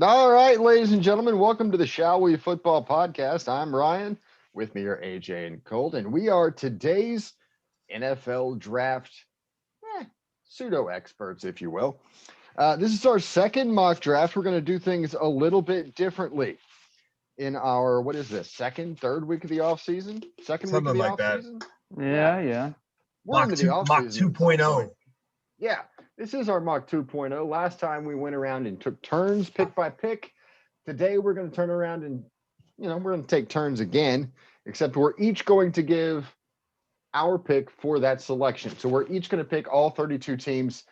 All right, ladies and gentlemen, welcome to the Shall We Football Podcast. I'm Ryan. With me are AJ and Colt, and we are today's NFL draft pseudo experts, if you will. This is our second mock draft. We're going to do things a little bit differently in our, what is this, third week of the off season? Second Something week of the like off that. season? Yeah. We're into the off Mock season. 2.0. Yeah, this is our mock 2.0. Last time we went around and took turns pick by pick. Today we're going to turn around and, we're going to take turns again, except we're each going to give our pick for that selection. So we're each going to pick all 32 teams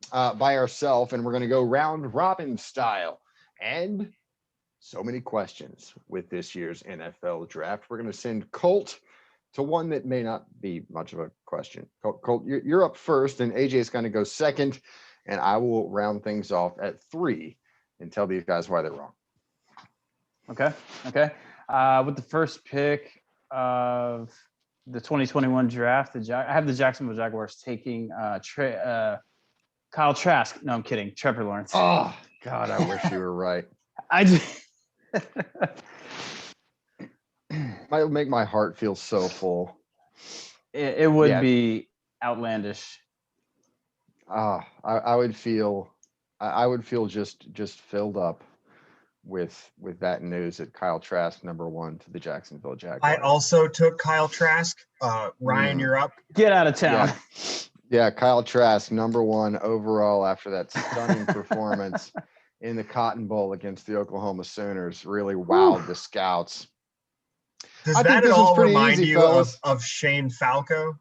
by ourselves, and we're going to go round robin style. And so many questions with this year's NFL draft. We're going to send Colt to one that may not be much of a question. Colt, you're up first, and AJ is going to go second, and I will round things off at 3 and tell these guys why they're wrong. Okay. With the first pick of the 2021 draft, I have the Jacksonville Jaguars taking Kyle Trask. No, I'm kidding. Trevor Lawrence. Oh, God, I wish you were right. I just Might make my heart feel so full. it would be outlandish. I would feel just filled up with that news that Kyle Trask #1 to the Jacksonville Jaguars. I also took Kyle Trask. Ryan, you're up. Get out of town. Yeah, Kyle Trask #1 overall after that stunning performance in the Cotton Bowl against the Oklahoma Sooners. Really wowed the scouts. Does I think that at this was all pretty remind easy, you fellas. of Shane Falco?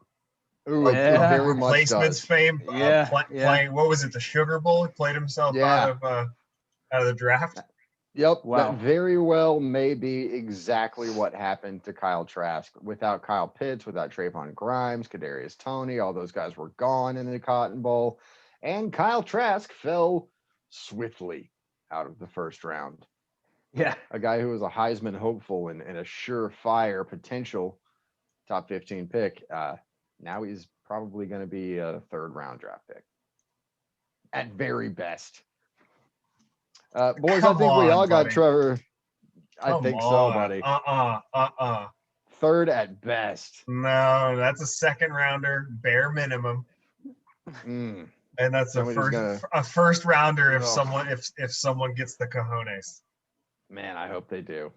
Ooh, it Yeah. very much Replacements does. fame. Yeah, Playing, what was it, the Sugar Bowl? He played himself out of the draft. Yep, Wow. that very well may be exactly what happened to Kyle Trask. Without Kyle Pitts, without Trayvon Grimes, Kadarius Toney, all those guys were gone in the Cotton Bowl, and Kyle Trask fell swiftly out of the first round. Yeah. A guy who was a Heisman hopeful and a surefire potential top 15 pick. Now he's probably going to be a third round draft pick at very best. Boys, Come I think we on, all got buddy. Trevor. I Come think on. so, buddy. Third at best. No, that's a second rounder, bare minimum. Mm. And that's a first rounder if someone gets the cojones. Man, I hope they do.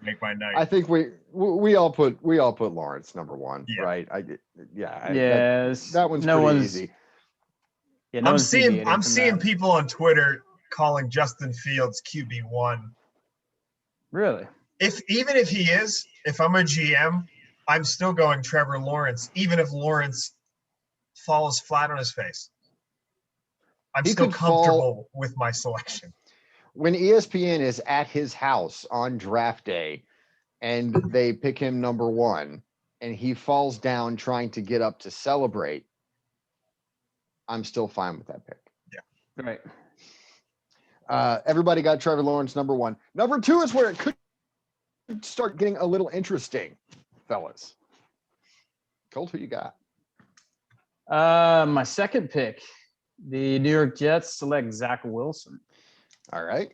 Make my night. I think we all put Lawrence #1, right? Yes. That one's pretty easy. Yeah, I'm seeing people on Twitter calling Justin Fields QB1. Really? Even if he is, if I'm a GM, I'm still going Trevor Lawrence, even if Lawrence falls flat on his face. I'm still comfortable with my selection. When ESPN is at his house on draft day and they pick him #1 and he falls down trying to get up to celebrate, I'm still fine with that pick. Yeah. Right. Everybody got Trevor Lawrence #1. #2 is where it could start getting a little interesting, fellas. Colt, who you got? My second pick, the New York Jets select Zach Wilson. All right.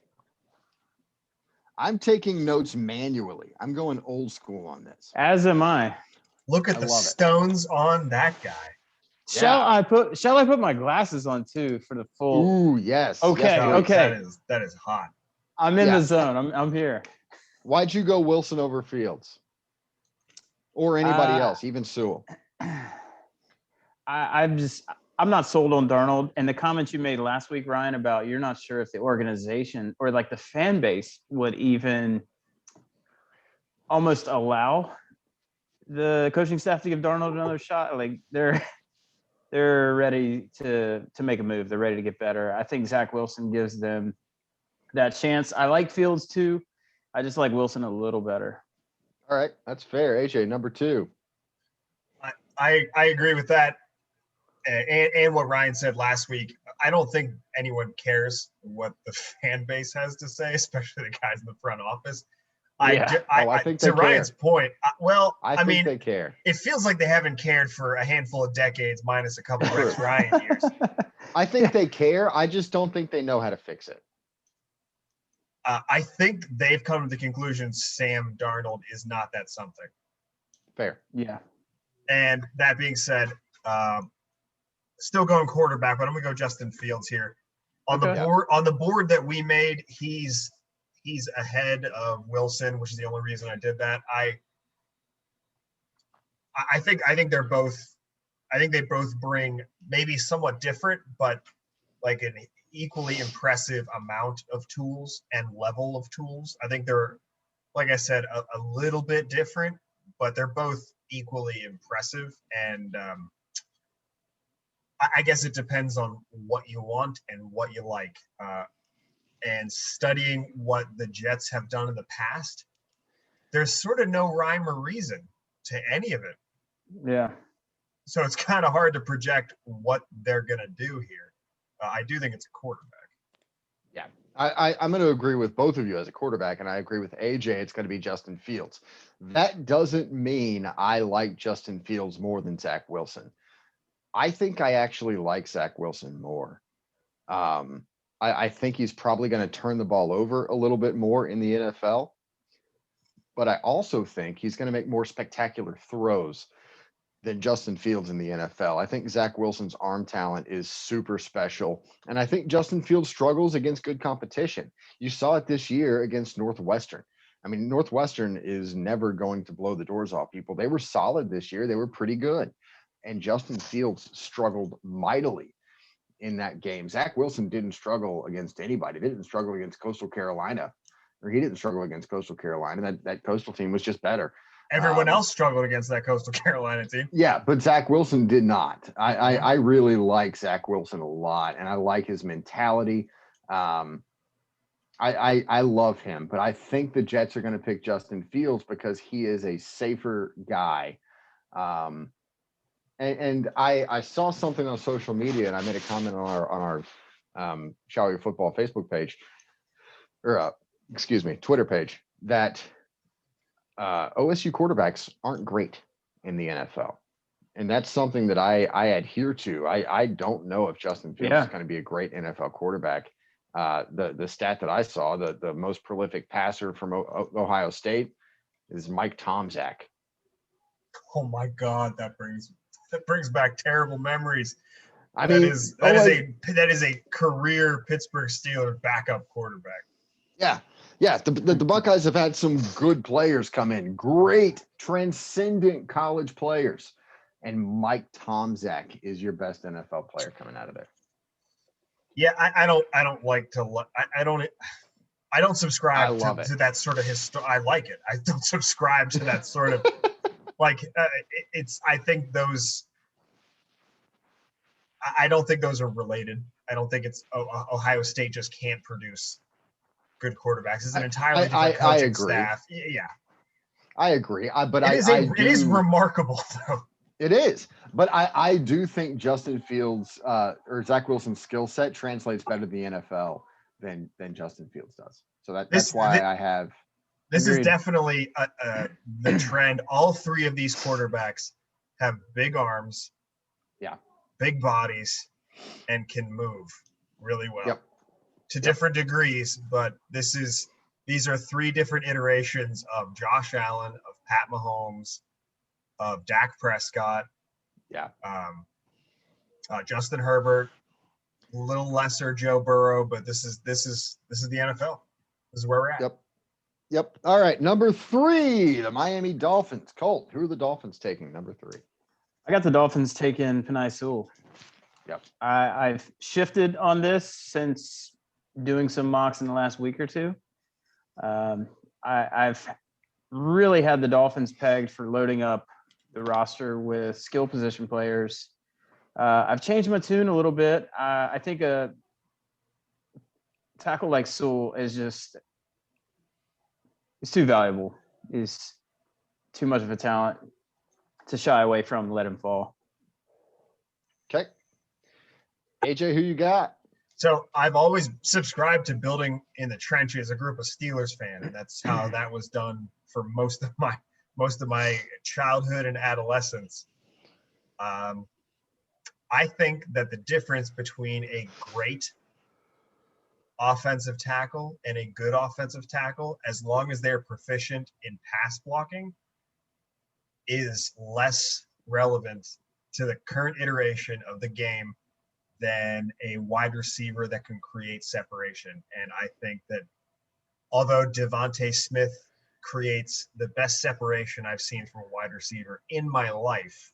I'm taking notes manually. I'm going old school on this. As am I. Look at the stones on that guy. Shall I put my glasses on too for the full? Ooh, yes. Okay. Yes, okay. That is hot. I'm in the zone. I'm here. Why'd you go Wilson over Fields? Or anybody else, even Sewell? I'm not sold on Darnold. And the comment you made last week, Ryan, about you're not sure if the organization or like the fan base would even almost allow the coaching staff to give Darnold another shot. Like they're ready to make a move. They're ready to get better. I think Zach Wilson gives them that chance. I like Fields too. I just like Wilson a little better. All right, that's fair. AJ, #2. I agree with that. And what Ryan said last week, I don't think anyone cares what the fan base has to say, especially the guys in the front office. I think to Ryan's point, I mean, they care. It feels like they haven't cared for a handful of decades, minus a couple of Rex Ryan years. I think they care. I just don't think they know how to fix it. I think they've come to the conclusion Sam Darnold is not that something. Fair. Yeah. And that being said, still going quarterback, but I'm gonna go Justin Fields here. On Okay. the board that we made, he's ahead of Wilson, which is the only reason I did that. I think they're both. I think they both bring maybe somewhat different, but like an equally impressive amount of tools and level of tools. I think they're, like I said, a little bit different, but they're both equally impressive. And I guess it depends on what you want and what you like. And studying what the Jets have done in the past, there's sort of no rhyme or reason to any of it. Yeah. So it's kind of hard to project what they're going to do here. I do think it's a quarterback. Yeah, I'm going to agree with both of you as a quarterback, and I agree with AJ. It's going to be Justin Fields. That doesn't mean I like Justin Fields more than Zach Wilson. I think I actually like Zach Wilson more. I think he's probably going to turn the ball over a little bit more in the NFL, but I also think he's going to make more spectacular throws than Justin Fields in the NFL. I think Zach Wilson's arm talent is super special. And I think Justin Fields struggles against good competition. You saw it this year against Northwestern. I mean, Northwestern is never going to blow the doors off people. They were solid this year. They were pretty good. And Justin Fields struggled mightily in that game. Zach Wilson didn't struggle against anybody. He didn't struggle against Coastal Carolina, or he didn't struggle against Coastal Carolina. That Coastal team was just better. Everyone else struggled against that Coastal Carolina team. Yeah, but Zach Wilson did not. I really like Zach Wilson a lot, and I like his mentality. I love him, but I think the Jets are going to pick Justin Fields because he is a safer guy. And I saw something on social media, and I made a comment on our Shall We Football Facebook page, or Twitter page, that OSU quarterbacks aren't great in the NFL. And that's something that I adhere to. I don't know if Justin Fields is going to be a great NFL quarterback. The stat that I saw, the most prolific passer from Ohio State is Mike Tomczak. Oh my God, that brings back terrible memories. I mean, that is a career Pittsburgh Steelers backup quarterback. Yeah. Yeah, the Buckeyes have had some good players come in, great, transcendent college players, and Mike Tomczak is your best NFL player coming out of there. Yeah, I don't like to. I don't subscribe to that sort of history. I like it. I don't subscribe to that sort of like. It's. I think those. I don't think those are related. I don't think it's Ohio State just can't produce good quarterbacks. It's an entirely different coaching staff. Yeah, I agree. It is remarkable though. It is, but I do think Justin Fields or Zach Wilson's skill set translates better to the NFL than Justin Fields does. So that's why I have. This is definitely the trend. All three of these quarterbacks have big arms, big bodies, and can move really well. Yep. To different degrees, but these are three different iterations of Josh Allen, of Pat Mahomes, of Dak Prescott, Justin Herbert, a little lesser Joe Burrow, but this is the NFL. This is where we're at. Yep. All right, number 3, the Miami Dolphins. Colt, who are the Dolphins taking? Number 3. I got the Dolphins taking Penei Sewell. Yep. I've shifted on this since doing some mocks in the last week or two. I've really had the Dolphins pegged for loading up the roster with skill position players. I've changed my tune a little bit. I think a tackle like Sewell is too valuable. He's too much of a talent to shy away from and let him fall. Okay. AJ, who you got? So I've always subscribed to building in the trenches as a group of Steelers fan, and that's how that was done for most of my childhood and adolescence. I think that the difference between a great offensive tackle and a good offensive tackle, as long as they're proficient in pass blocking, is less relevant to the current iteration of the game than a wide receiver that can create separation. And I think that although Devontae Smith creates the best separation I've seen from a wide receiver in my life,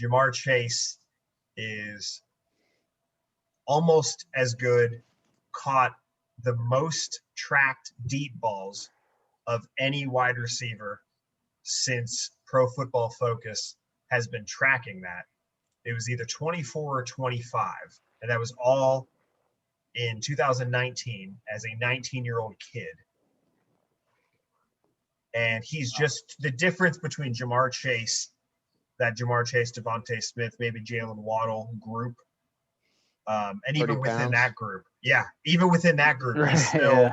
Jamar Chase is almost as good, caught the most tracked deep balls of any wide receiver since Pro Football Focus has been tracking that. It was either 24 or 25, and that was all in 2019 as a 19-year-old kid. And he's just the difference between Jamar Chase, Devontae Smith, maybe Jalen Waddle group, and even within that group. Yeah, even within that group, he's still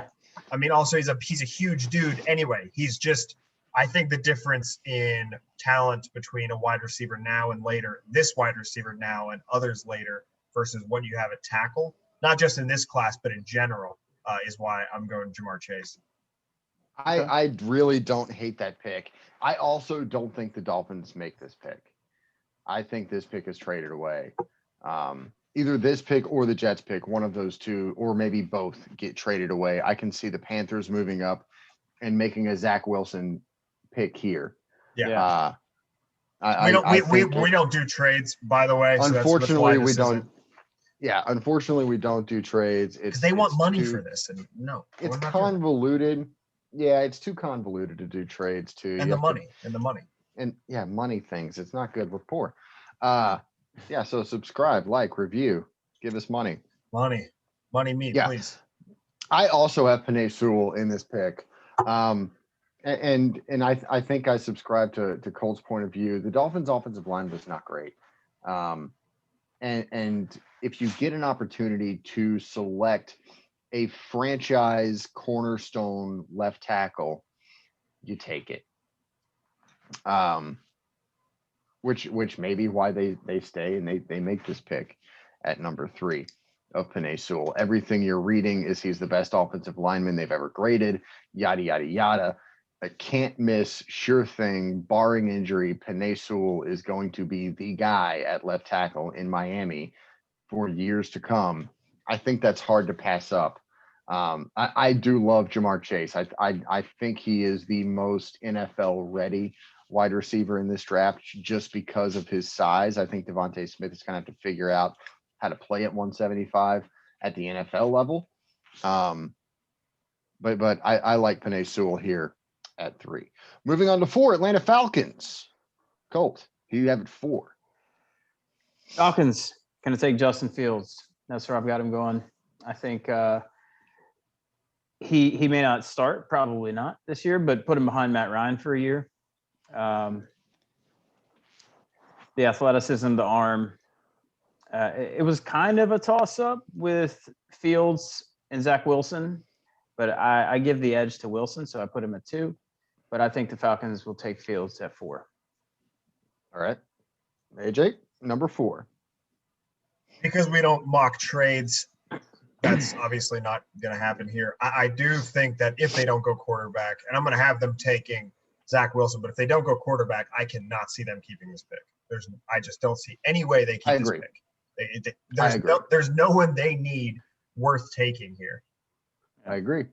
I mean, also he's a huge dude anyway. He's just, I think the difference in talent between a wide receiver now and later, this wide receiver now and others later versus what you have at tackle, not just in this class, but in general, is why I'm going Jamar Chase. I really don't hate that pick. I also don't think the Dolphins make this pick. I think this pick is traded away. Either this pick or the Jets pick, one of those two, or maybe both get traded away. I can see the Panthers moving up and making a Zach Wilson pick here. Yeah. We don't do trades, by the way. Unfortunately, we don't. Yeah, unfortunately, we don't do trades. Because they want money for this, and no, it's convoluted. Yeah, it's too convoluted to do trades too. And the money. And yeah, money things. It's not good. We're poor. Yeah, so subscribe, like, review, give us money. Money me, please. I also have Penei Sewell in this pick. And I think I subscribe to Colt's point of view. The Dolphins' offensive line was not great. And if you get an opportunity to select a franchise cornerstone left tackle, you take it. Which may be why they stay and they make this pick at number 3 of Penei Sewell. Everything you're reading is he's the best offensive lineman they've ever graded, yada, yada, yada. A can't miss, sure thing, barring injury, Penei Sewell is going to be the guy at left tackle in Miami for years to come. I think that's hard to pass up. I do love Jamar Chase. I think he is the most NFL ready wide receiver in this draft just because of his size. I think Devontae Smith is going to have to figure out how to play at 175 at the NFL level. But I like Penei Sewell here at 3. Moving on to 4, Atlanta Falcons. Colt, who do you have at 4? Falcons going to take Justin Fields. That's where I've got him going. I think he may not start, probably not this year, but put him behind Matt Ryan for a year. The athleticism, the arm. It was kind of a toss-up with Fields and Zach Wilson, but I give the edge to Wilson, so I put him at 2. But I think the Falcons will take Fields at 4. All right. AJ, number 4. Because we don't mock trades, that's obviously not going to happen here. I do think that if they don't go quarterback, and I'm going to have them taking Zach Wilson, but if they don't go quarterback, I cannot see them keeping this pick. I just don't see any way they keep this pick. There's no one they need worth taking here. I agree.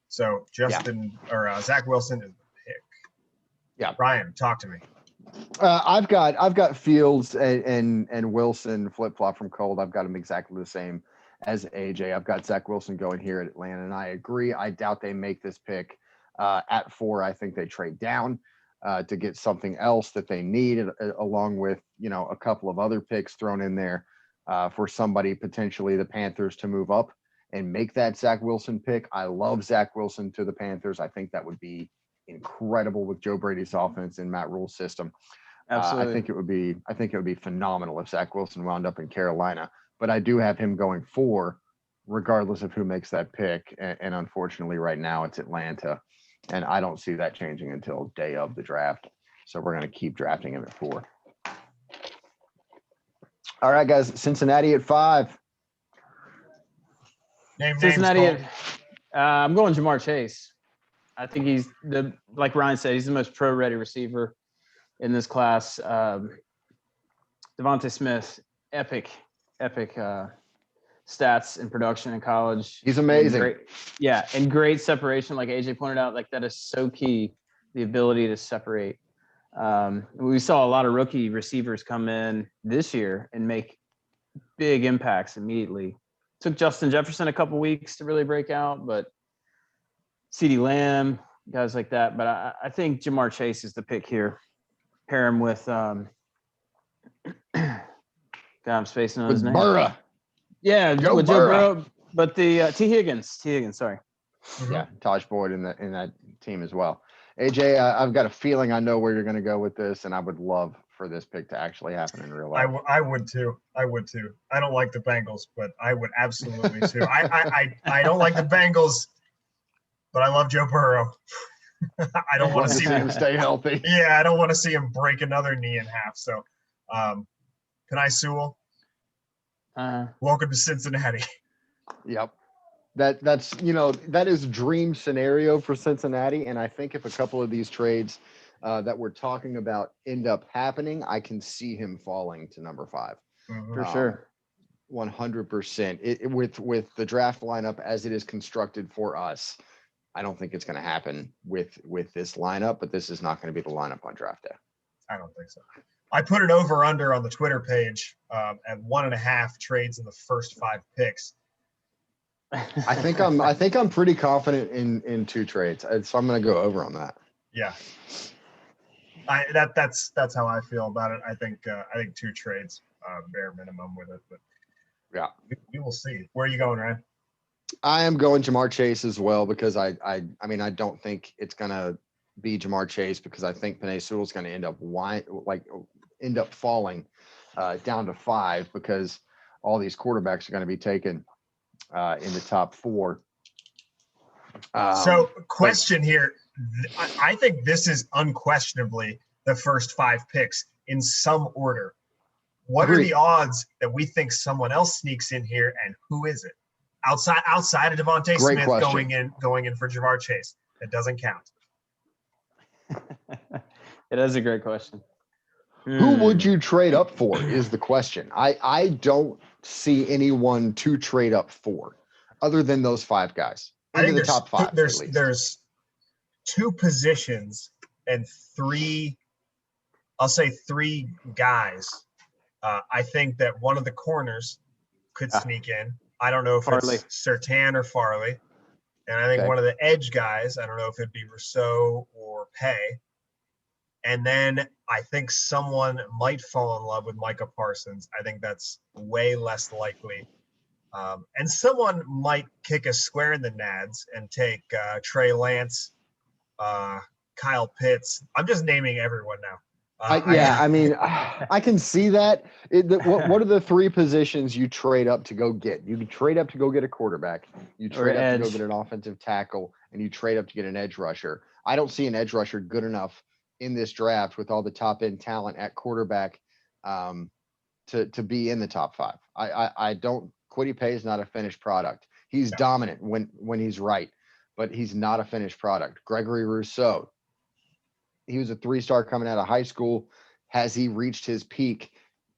So Zach Wilson is the pick. Yeah. Ryan, talk to me. I've got Fields and Wilson flip-flop from Cold. I've got them exactly the same as AJ. I've got Zach Wilson going here at Atlanta, and I agree. I doubt they make this pick. At 4, I think they trade down to get something else that they need, along with, a couple of other picks thrown in there for somebody, potentially the Panthers, to move up and make that Zach Wilson pick. I love Zach Wilson to the Panthers. I think that would be incredible with Joe Brady's offense and Matt Rule's system. Absolutely. I think it would be phenomenal if Zach Wilson wound up in Carolina, but I do have him going 4, regardless of who makes that pick. And unfortunately right now it's Atlanta. And I don't see that changing until day of the draft. So we're going to keep drafting him at 4. All right, guys. Cincinnati at 5. Names, Cincinnati. Cole. I'm going Jamar Chase. I think he's like Ryan said, he's the most pro-ready receiver in this class. Devontae Smith, epic stats and production in college. He's amazing. And great separation, like AJ pointed out. Like that is so key, the ability to separate. We saw a lot of rookie receivers come in this year and make big impacts immediately. Took Justin Jefferson a couple weeks to really break out, but CeeDee Lamb, guys like that. But I think Jamar Chase is the pick here. Pair him with God, I'm spacing on his name. Burrow. Yeah, Joe with Burrow. Joe Burrow. But the T. Higgins, sorry. Yeah, Taj Boyd in that team as well. AJ, I've got a feeling I know where you're going to go with this, and I would love for this pick to actually happen in real life. I would too. I don't like the Bengals, but I would absolutely too. I don't like the Bengals, but I love Joe Burrow. I don't want to see him stay healthy. Yeah, I don't want to see him break another knee in half. So, Penei Sewell, welcome to Cincinnati. Yep. That's that is dream scenario for Cincinnati, and I think if a couple of these trades that we're talking about end up happening, I can see him falling to number 5 for sure. 100%. With the draft lineup as it is constructed for us, I don't think it's going to happen with this lineup, but this is not going to be the lineup on draft day. I don't think so. I put it over under on the Twitter page at 1.5 trades in the first 5 picks. I think I'm pretty confident in 2 trades, so I'm going to go over on that. Yeah, that's how I feel about it. I think 2 trades, bare minimum with it, but yeah, we will see. Where are you going, Ryan? I am going Jamar Chase as well because I don't think it's going to be Jamar Chase because I think Penei Sewell is going to end up falling down to 5 because all these quarterbacks are going to be taken in the top 4. So question here. I think this is unquestionably the first 5 picks in some order. What are the odds that we think someone else sneaks in here, and who is it? Outside of Devontae Smith going in for Jamar Chase. That doesn't count. It is a great question. Who would you trade up for is the question. I don't see anyone to trade up for other than those 5 guys. I think the top 5. There's 2 positions and 3, I'll say 3 guys. I think that one of the corners could sneak in. I don't know if Farley. It's Surtain or Farley. And I think one of the edge guys, I don't know if it'd be Rousseau or Pay. And then I think someone might fall in love with Micah Parsons. I think that's way less likely. And someone might kick a square in the nads and take Trey Lance, Kyle Pitts. I'm just naming everyone now. I can see that. What are the 3 positions you trade up to go get? You can trade up to go get a quarterback. You trade up to go get an offensive tackle, and you trade up to get an edge rusher. I don't see an edge rusher good enough in this draft with all the top end talent at quarterback to be in the top 5. I don't. Kwity Paye is not a finished product. He's dominant when he's right, but he's not a finished product. Gregory Rousseau. He was a 3-star coming out of high school. Has he reached his peak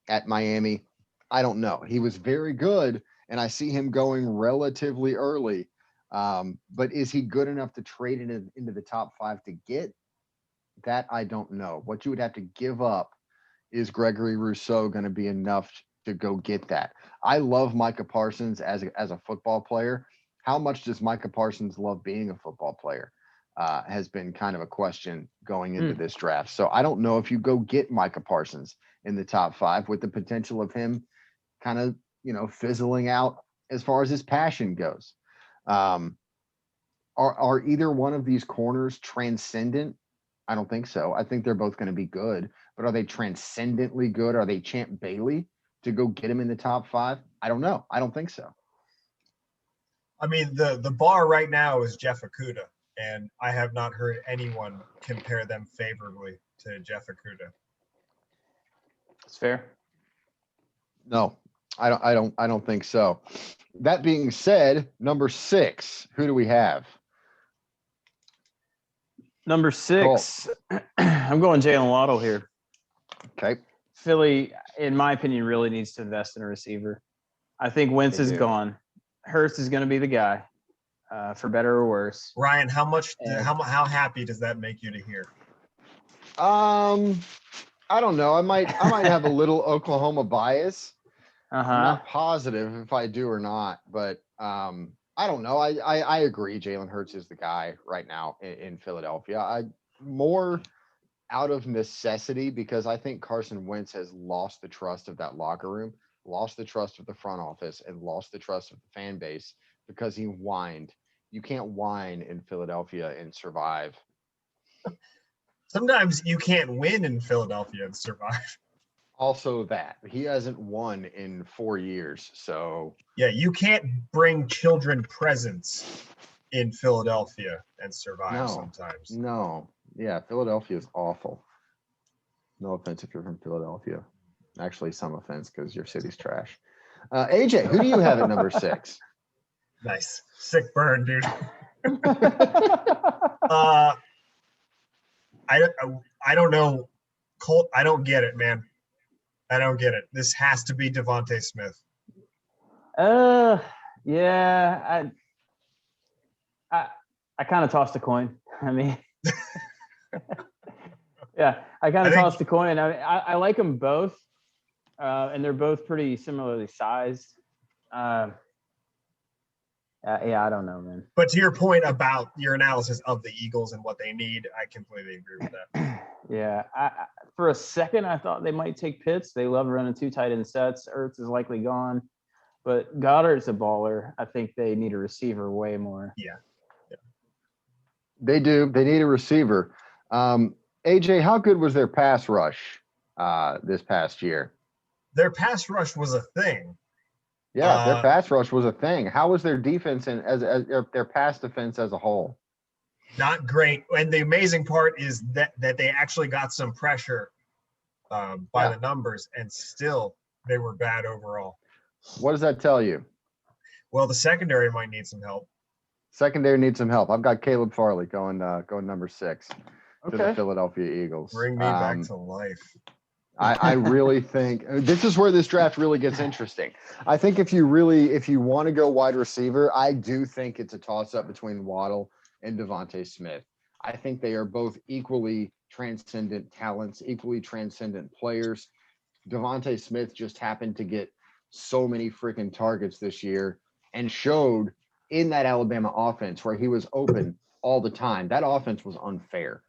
at Miami? I don't know. He was very good, and I see him going relatively early. But is he good enough to trade into the top 5 to get? That I don't know. What you would have to give up is Gregory Rousseau going to be enough to go get that. I love Micah Parsons as a football player. How much does Micah Parsons love being a football player? Has been kind of a question going into this draft. So I don't know if you go get Micah Parsons in the top 5 with the potential of him kind of, fizzling out as far as his passion goes. Are either one of these corners transcendent? I don't think so. I think they're both going to be good, but are they transcendently good? Are they Champ Bailey to go get him in the top 5? I don't know. I don't think so. I mean, the bar right now is Jeff Okudah. And I have not heard anyone compare them favorably to Jeff Okudah. That's fair. No, I don't think so. That being said, number 6, who do we have? Number 6, I'm going Jalen Waddle here. Okay. Philly, in my opinion, really needs to invest in a receiver. I think Wentz They is do. gone. Hurst is going to be the guy, for better or worse. Ryan, how And- how happy does that make you to hear? I don't know. I might have a little Oklahoma bias. I'm Uh-huh. not positive if I do or not, but I don't know. I agree. Jalen Hurts is the guy right now in Philadelphia. I more out of necessity because I think Carson Wentz has lost the trust of that locker room, lost the trust of the front office, and lost the trust of the fan base because he whined. You can't whine in Philadelphia and survive. Sometimes you can't win in Philadelphia and survive. Also that he hasn't won in 4 years. So Yeah, you can't bring children presents in Philadelphia and survive No. sometimes. no, yeah, Philadelphia is awful. No offense if you're from Philadelphia. Actually, some offense because your city's trash. AJ, who do you have at number 6? Nice. Sick burn, dude. I don't know. Colt, I don't get it, man. I don't get it. This has to be Devontae Smith. Yeah, I kind of tossed a coin. I mean, yeah, I kind I of think- tossed a coin. I like them both, and they're both pretty similarly sized. Yeah, I don't know, man. But to your point about your analysis of the Eagles and what they need, I completely agree with that. Yeah, for a second I thought they might take Pitts. They love running 2 tight end sets. Ertz is likely gone, but Goddard's a baller. I think they need a receiver way more. They do. They need a receiver. AJ, how good was their pass rush this past year? Their pass rush was a thing. Yeah, their pass rush was a thing. How was their defense and as their pass defense as a whole? Not great. And the amazing part is that they actually got some pressure by the numbers, and still they were bad overall. What does that tell you? Well, the secondary might need some help. Secondary needs some help. I've got Caleb Farley going number 6 to the Okay. Philadelphia Eagles. Bring me back to life. I really think this is where this draft really gets interesting. I think if you want to go wide receiver, I do think it's a toss up between Waddle and Devontae Smith. I think they are both equally transcendent talents, equally transcendent players. Devontae Smith just happened to get so many freaking targets this year and showed in that Alabama offense where he was open all the time. That offense was unfair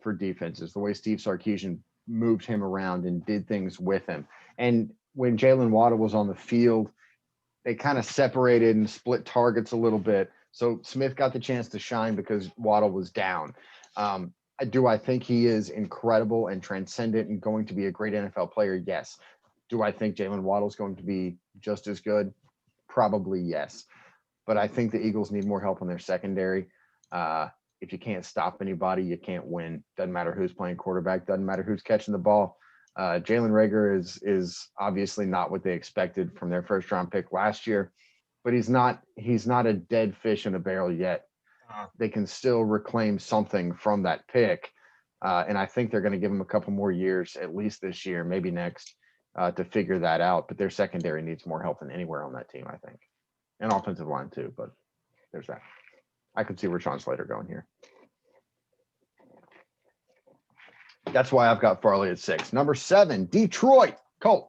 for defenses, the way Steve Sarkisian moved him around and did things with him. And when Jalen Waddle was on the field, they kind of separated and split targets a little bit. So Smith got the chance to shine because Waddle was down. Do I think he is incredible and transcendent and going to be a great NFL player? Yes. Do I think Jalen Waddle is going to be just as good? Probably yes. But I think the Eagles need more help on their secondary. If you can't stop anybody, you can't win. Doesn't matter who's playing quarterback. Doesn't matter who's catching the ball. Jalen Reagor is obviously not what they expected from their first round pick last year, but he's not a dead fish in a barrel yet. They can still reclaim something from that pick, and I think they're going to give him a couple more years, at least this year, maybe next, to figure that out. But their secondary needs more help than anywhere on that team, I think, and offensive line too. But there's that. I could see where Sean Slater going here. That's why I've got Farley at 6. Number 7, Detroit. Colt.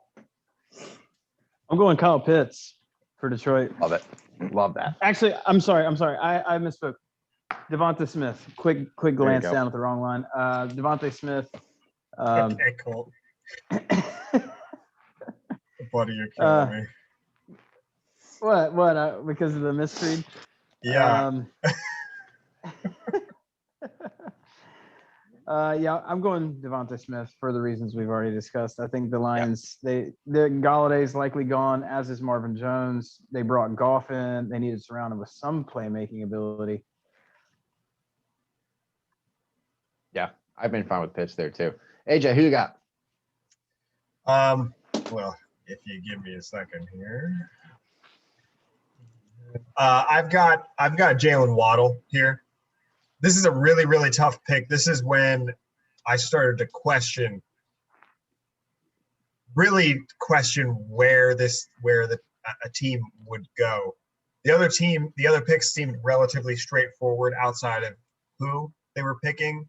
I'm going Kyle Pitts for Detroit. Love it. Love that. Actually, I'm sorry. I misspoke. Devonta Smith. Quick glance go. down at the wrong line. Devonta Smith. Okay, Colt. Buddy, you're killing me. What? Because of the misread? Yeah. Yeah, I'm going Devonta Smith for the reasons we've already discussed. I think the Lions, the Galladay's likely gone, as is Marvin Jones. They brought Goff in. They needed to surround him with some playmaking ability. Yeah, I've been fine with Pitts there too. AJ, who you got? Well, if you give me a second here. I've got Jalen Waddle here. This is a really, really tough pick. This is when I started to really question where a team would go. The other picks seemed relatively straightforward outside of who they were picking,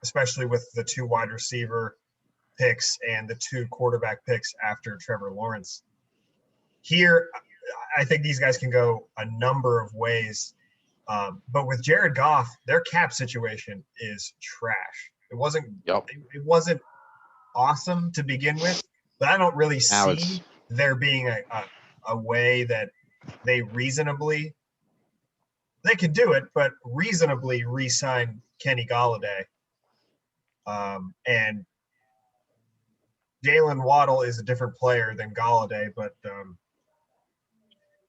especially with the 2 wide receiver picks and the 2 quarterback picks after Trevor Lawrence. Here, I think these guys can go a number of ways. But with Jared Goff, their cap situation is trash. It wasn't awesome to begin with, but I don't really see there being a way that they could do it, but reasonably re-sign Kenny Golladay. And Jalen Waddle is a different player than Golladay, but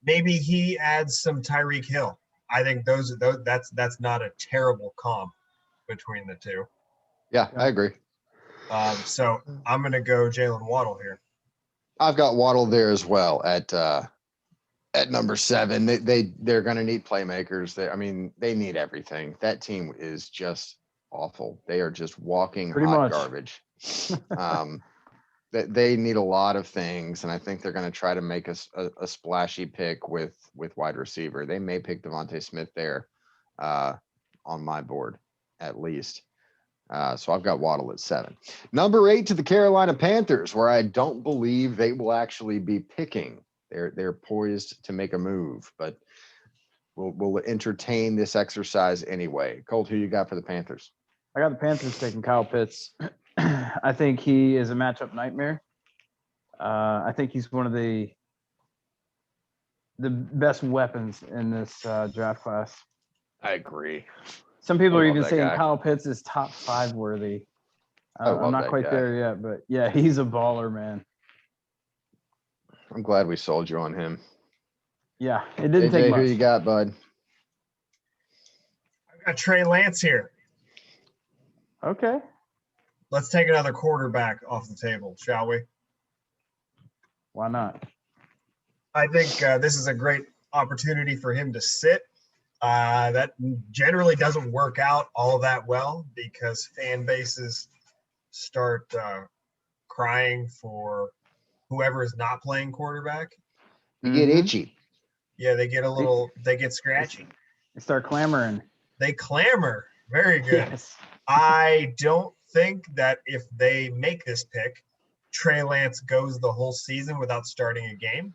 maybe he adds some Tyreek Hill. I think that's not a terrible comp between the two. Yeah, I agree. So I'm going to go Jalen Waddle here. I've got Waddle there as well at number 7. They're going to need playmakers. They need everything. That team is just awful. They are just walking hot garbage. They need a lot of things, and I think they're going to try to make a splashy pick with wide receiver. They may pick Devontae Smith there on my board at least. So I've got Waddle at 7. Number 8 to the Carolina Panthers, where I don't believe they will actually be picking. They're poised to make a move, but we'll entertain this exercise anyway. Colt, who you got for the Panthers? I got the Panthers taking Kyle Pitts. I think he is a matchup nightmare. I think he's one of the best weapons in this draft class. I agree. Some people are even that saying guy. Kyle Pitts is top 5 worthy. love I'm not that quite guy. there yet, but yeah, he's a baller, man. I'm glad we sold you on him. Yeah, it didn't AJ, take much. who you got, bud? I've got Trey Lance here. Okay. Let's take another quarterback off the table, shall we? Why not? I think this is a great opportunity for him to sit. That generally doesn't work out all that well because fan bases start crying for whoever is not playing quarterback. You get itchy. Yeah, they get scratchy. They start clamoring. They clamor. Very good. Yes. I don't think that if they make this pick, Trey Lance goes the whole season without starting a game.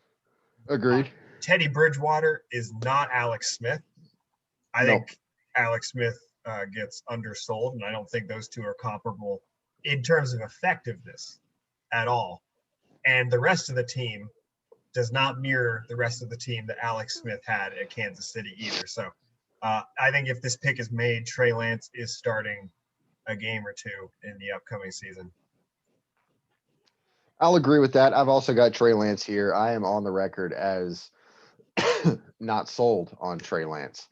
Agreed. Teddy Bridgewater is not Alex Smith. I think Alex Smith gets undersold, and I don't think those two are comparable in terms of effectiveness at all. And the rest of the team does not mirror the rest of the team that Alex Smith had at Kansas City either. So I think if this pick is made, Trey Lance is starting a game or two in the upcoming season. I'll agree with that. I've also got Trey Lance here. I am on the record as not sold on Trey Lance.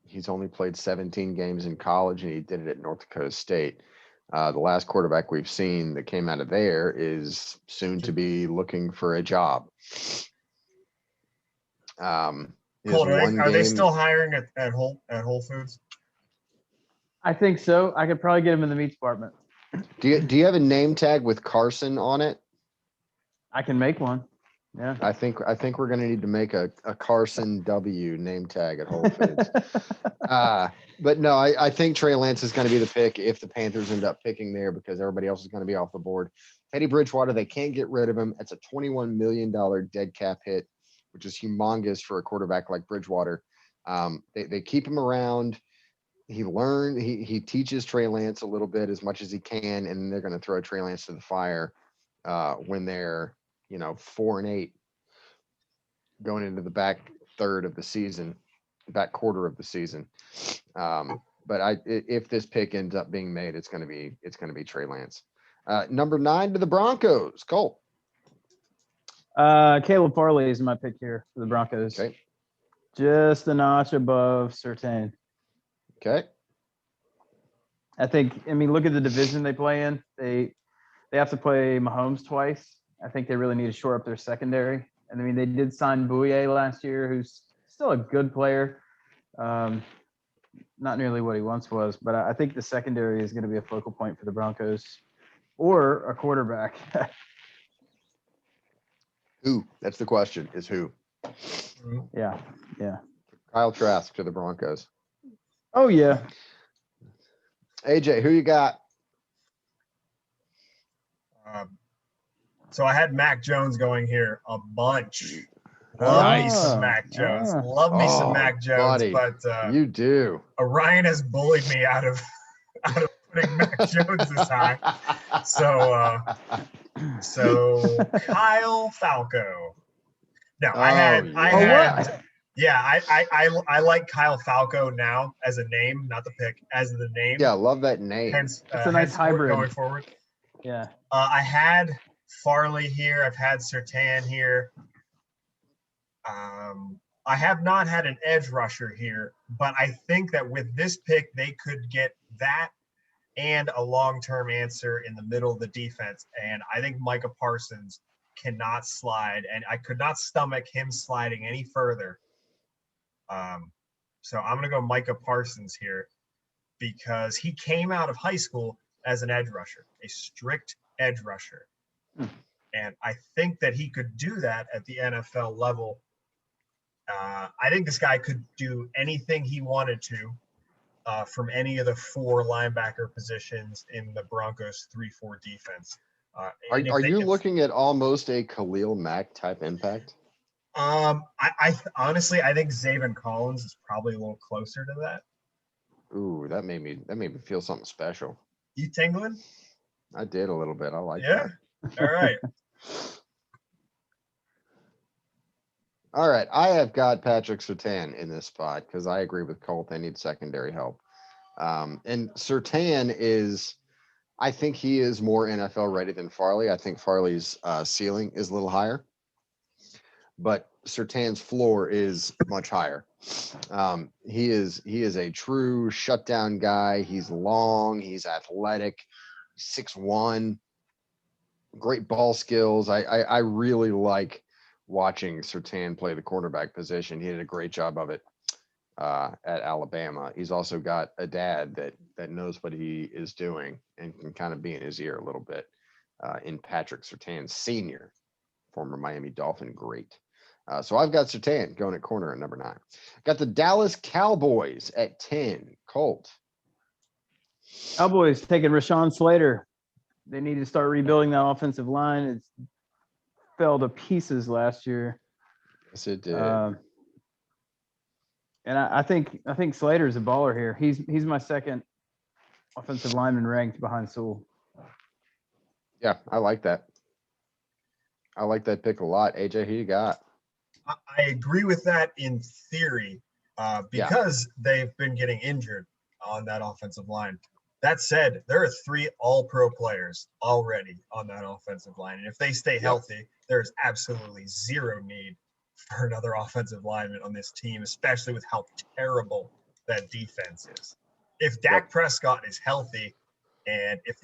He's only played 17 games in college, and he did it at North Dakota State. The last quarterback we've seen that came out of there is soon to be looking for a job. Colt, are they still hiring at Whole Foods? I think so. I could probably get him in the meat department. Do you have a name tag with Carson on it? I can make one. Yeah. I think we're going to need to make a Carson W name tag at Whole Foods. But no, I think Trey Lance is going to be the pick if the Panthers end up picking there because everybody else is going to be off the board. Teddy Bridgewater, they can't get rid of him. It's a $21 million dead cap hit, which is humongous for a quarterback like Bridgewater. They keep him around. He teaches Trey Lance a little bit as much as he can, and they're going to throw Trey Lance to the fire when they're 4-8 going into the back quarter of the season. But if this pick ends up being made, it's going to be Trey Lance. Number 9 to the Broncos. Cole. Caleb Farley is my pick here for the Broncos. Okay. Just a notch above Surtain. Okay. I mean, look at the division they play in. they have to play Mahomes twice. I think they really need to shore up their secondary. And I mean, they did sign Bouye last year, who's still a good player. Not nearly what he once was, but I think the secondary is going to be a focal point for the Broncos or a quarterback. Who? That's the question, is who? Yeah. Kyle Trask to the Broncos. Oh, yeah. AJ, who you got? So I had Mac Jones going here a bunch. Love me Nice. some Mac Jones. Ah. Love me some Oh, Mac Jones, buddy, but you do. Ryan has bullied me out of putting Mac Jones this high. So Kyle Falco. No, I like Kyle Falco now as a name, not the pick, as the name. Yeah, love that name. Hence, It's a nice hybrid going forward. Yeah. I had Farley here. I've had Surtain here. I have not had an edge rusher here, but I think that with this pick, they could get that and a long-term answer in the middle of the defense. And I think Micah Parsons cannot slide, and I could not stomach him sliding any further. So I'm going to go Micah Parsons here because he came out of high school as an edge rusher, a strict edge rusher. And I think that he could do that at the NFL level. I think this guy could do anything he wanted to from any of the 4 linebacker positions in the Broncos 3-4 defense. Are you looking at almost a Khalil Mack type impact? I honestly, I think Zaven Collins is probably a little closer to that. Ooh, that made me feel something special. You tingling? I did a little bit. I like Yeah. that. All right. All right. I have got Patrick Surtain in this spot because I agree with Colt. They need secondary help. And Surtain is, I think he is more NFL ready than Farley. I think Farley's ceiling is a little higher, but Surtain's floor is much higher. He is a true shutdown guy. He's long. He's athletic. 6'1", great ball skills. I really like watching Surtain play the cornerback position. He did a great job of it at Alabama. He's also got a dad that knows what he is doing and can kind of be in his ear a little bit in Patrick Surtain Sr., former Miami Dolphin great. So I've got Surtain going at corner at number 9. Got the Dallas Cowboys at 10. Colt. Cowboys taking Rashawn Slater. They need to start rebuilding that offensive line. It's fell to pieces last year. Yes, it did. And I think Slater's a baller here. He's my second offensive lineman ranked behind Sewell. Yeah, I like that. I like that pick a lot. AJ, who you got? I agree with that in theory because they've been getting injured on that offensive line. That said, there are 3 all-pro players already on that offensive line. And if they stay healthy, there's absolutely zero need for another offensive lineman on this team, especially with how terrible that defense is. If Dak Prescott is healthy and if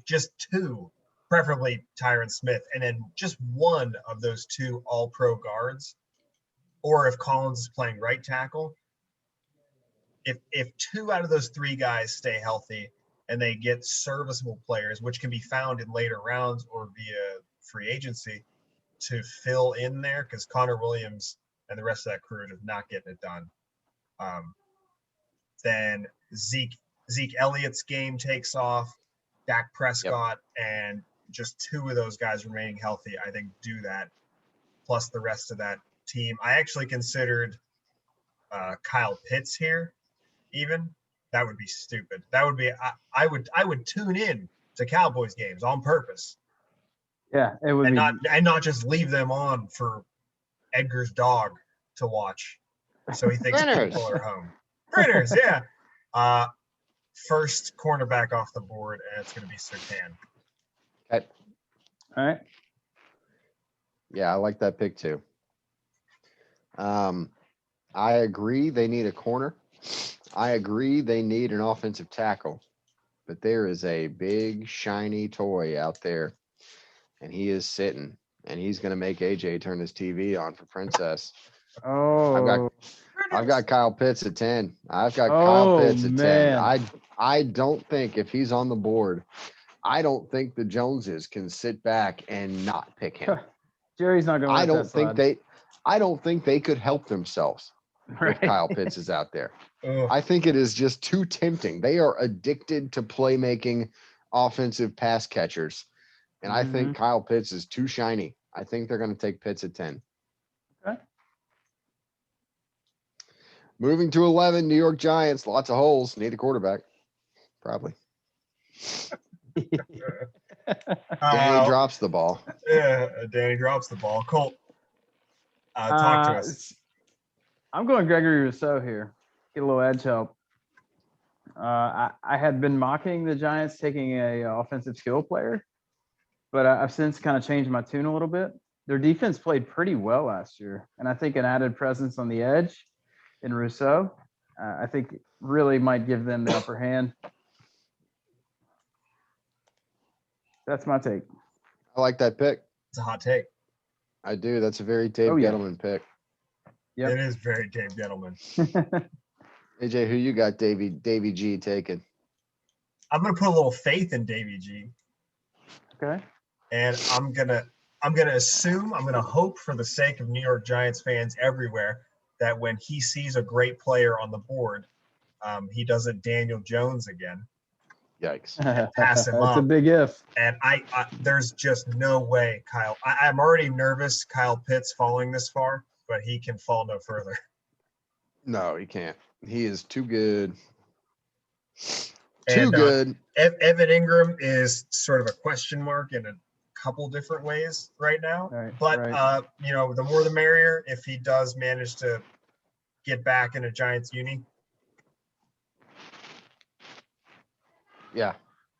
just 2, preferably Tyron Smith, and then just 1 of those 2 all-pro guards, or if Collins is playing right tackle, if 2 out of those 3 guys stay healthy and they get serviceable players, which can be found in later rounds or via free agency to fill in there, because Connor Williams and the rest of that crew are just not getting it done, then Zeke Elliott's game takes off, Dak Prescott, and just 2 of those guys remaining healthy, I think, do that, plus the rest of that team. I actually considered Kyle Pitts here. Even that would be stupid. That would be I would tune in to Cowboys games on purpose. Yeah, it would and not just leave them on for Edgar's dog to watch, so he thinks people are home. Printers, yeah. First cornerback off the board, and it's going to be Surtain. Okay. All right. Yeah, I like that pick too. I agree they need a corner. I agree they need an offensive tackle. but there is a big shiny toy out there, and he is sitting, and he's going to make AJ turn his TV on for Princess. Oh, I've got Kyle Pitts at 10. I've got Kyle oh Pitts at 10. man. I don't think if he's on the board, I don't think the Joneses can sit back and not pick him. Jerry's not going to let that slide. I don't think they could help themselves if Right. Kyle Pitts is out there. Ugh. I think it is just too tempting. They are addicted to playmaking offensive pass catchers. And I think Kyle Pitts is too shiny. I think they're going to take Pitts at 10. Okay. Moving to 11, New York Giants. Lots of holes. Need a quarterback. Probably. Danny drops the ball. Yeah, Danny drops the ball. Colt, talk to us. I'm going Gregory Rousseau here. Get a little edge help. I had been mocking the Giants taking a offensive skill player, but I've since kind of changed my tune a little bit. Their defense played pretty well last year, and I think an added presence on the edge in Rousseau, I think really might give them the upper hand. That's my take. I like that pick. It's a hot take. I do. That's a very Dave Gettleman pick. Yep. It is very Dave Gettleman. AJ, who you got Davey G taking? I'm gonna put a little faith in Davey G. Okay. And I'm gonna hope for the sake of New York Giants fans everywhere that when he sees a great player on the board, he doesn't Daniel Jones again. Yikes. Pass him up. That's a big if. And I there's just no way, Kyle. I'm already nervous Kyle Pitts falling this far, but he can fall no further. No, he can't. He is too good. And, good. Evan Ingram is sort of a question mark in a couple different ways right now. Right, but right. the more the merrier if he does manage to get back in a Giants uni. Yeah.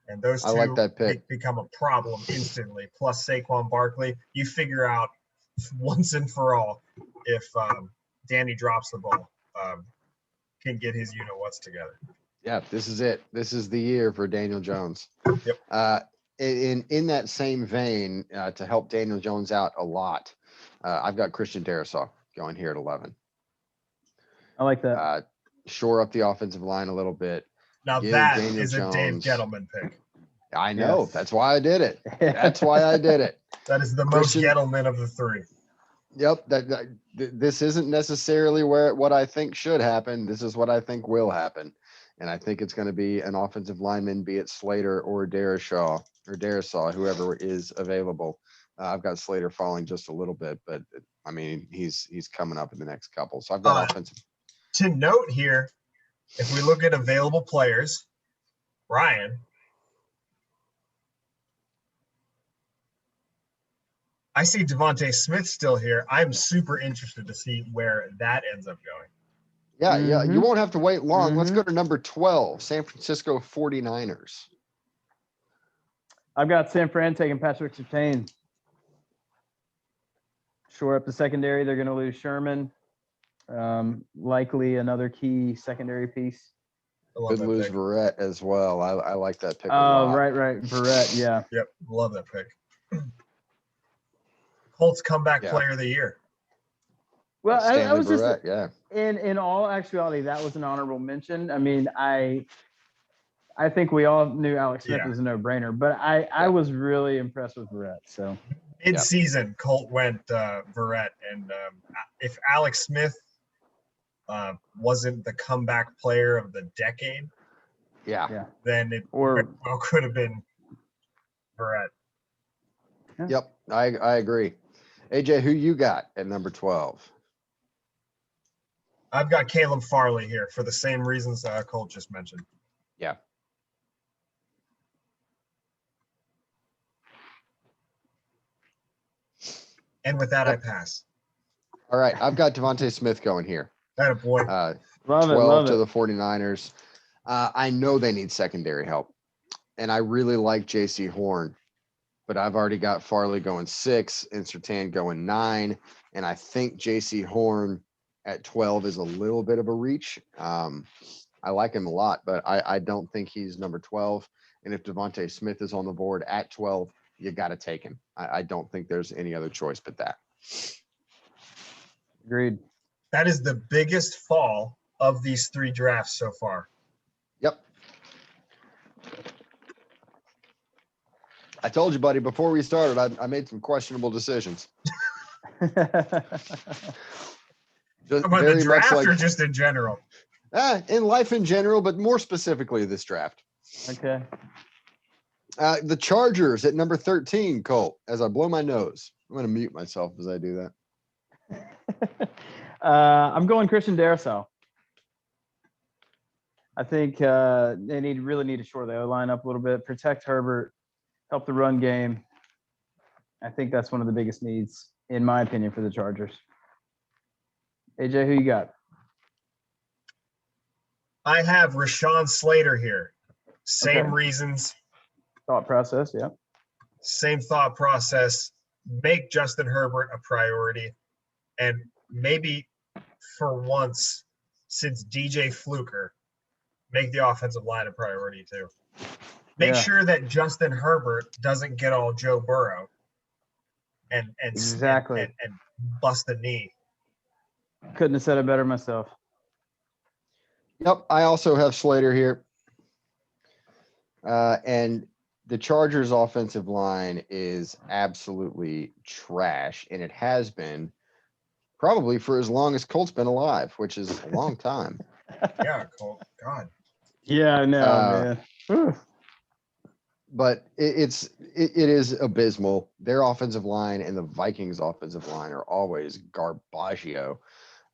And those two I like that pick. become a problem instantly. Plus Saquon Barkley, you figure out once and for all if Danny drops the ball, can get his what's together. Yeah, this is it. This is the year for Daniel Jones. Yep. In that same vein, to help Daniel Jones out a lot, I've got Christian Darrisaw going here at 11. I like that. Shore up the offensive line a little bit. Now Give that Daniel is a Dave Jones- Gettleman pick. I know. Yes. That's why I did it. That's why I did it. That is the Christian- most Gettleman of the three. Yep. This isn't necessarily what I think should happen. This is what I think will happen. And I think it's going to be an offensive lineman, be it Slater or Darrisaw, whoever is available. I've got Slater falling just a little bit, but I mean, he's coming up in the next couple. So I've got offensive. To note here, if we look at available players, Ryan, I see Devontae Smith still here. I'm super interested to see where that ends up going. Yeah, yeah. You Mhm. won't have to wait long. Let's go to number 12, San Francisco 49ers. I've got San Fran taking Patrick Surtain. Shore up the secondary. They're going to lose Sherman. Likely another key secondary piece. I love Could that lose pick. Verrett as well. I like that pick a Oh, lot. right. Verrett, yeah. Yep, love that pick. Colts comeback Yeah. player of the year. Well, I Stanley was just Verrett, yeah. in all actuality, that was an honorable mention. I mean, I think we all knew Alex Smith Yeah. was a no-brainer, but I was really impressed with Verrett. So Mid-season, Colt went Verrett, and if Alex Smith wasn't the comeback player of the decade, Yeah. then it or well could have been Verrett. Yep. I agree. AJ, who you got at number 12? I've got Caleb Farley here for the same reasons Colt just mentioned. Yeah. And with that, I pass. All right. I've got Devontae Smith going here. That a boy. 12 to the 49ers. I know they need secondary help. And I really like JC Horn. But I've already got Farley going 6 and Surtain going 9. And I think JC Horn at 12 is a little bit of a reach. I like him a lot, but I don't think he's number 12. And if Devontae Smith is on the board at 12, you got to take him. I don't think there's any other choice but that. Agreed. That is the biggest fall of these 3 drafts so far. Yep. I told you, buddy, before we started, I made some questionable decisions. Just About very the draft much or like just in general? in life in general, but more specifically this draft. Okay. The Chargers at number 13, Colt, as I blow my nose. I'm going to mute myself as I do that. I'm going Christian Darrisaw. I think they really need to shore the O-line up a little bit, protect Herbert, help the run game. I think that's one of the biggest needs, in my opinion, for the Chargers. AJ, who you got? I have Rashawn Slater here. Same Okay. reasons, Thought process, yeah. same thought process. Make Justin Herbert a priority. And maybe for once, since DJ Fluker, make the offensive line a priority too. Make Yeah. sure that Justin Herbert doesn't get all Joe Burrow and Exactly. and bust a knee. Couldn't have said it better myself. Yep, I also have Slater here. And the Chargers offensive line is absolutely trash, and it has been probably for as long as Colt's been alive, which is a long time. Yeah, Cole. God. Yeah, I know, man. Whew. But it is abysmal. Their offensive line and the Vikings offensive line are always garbaggio.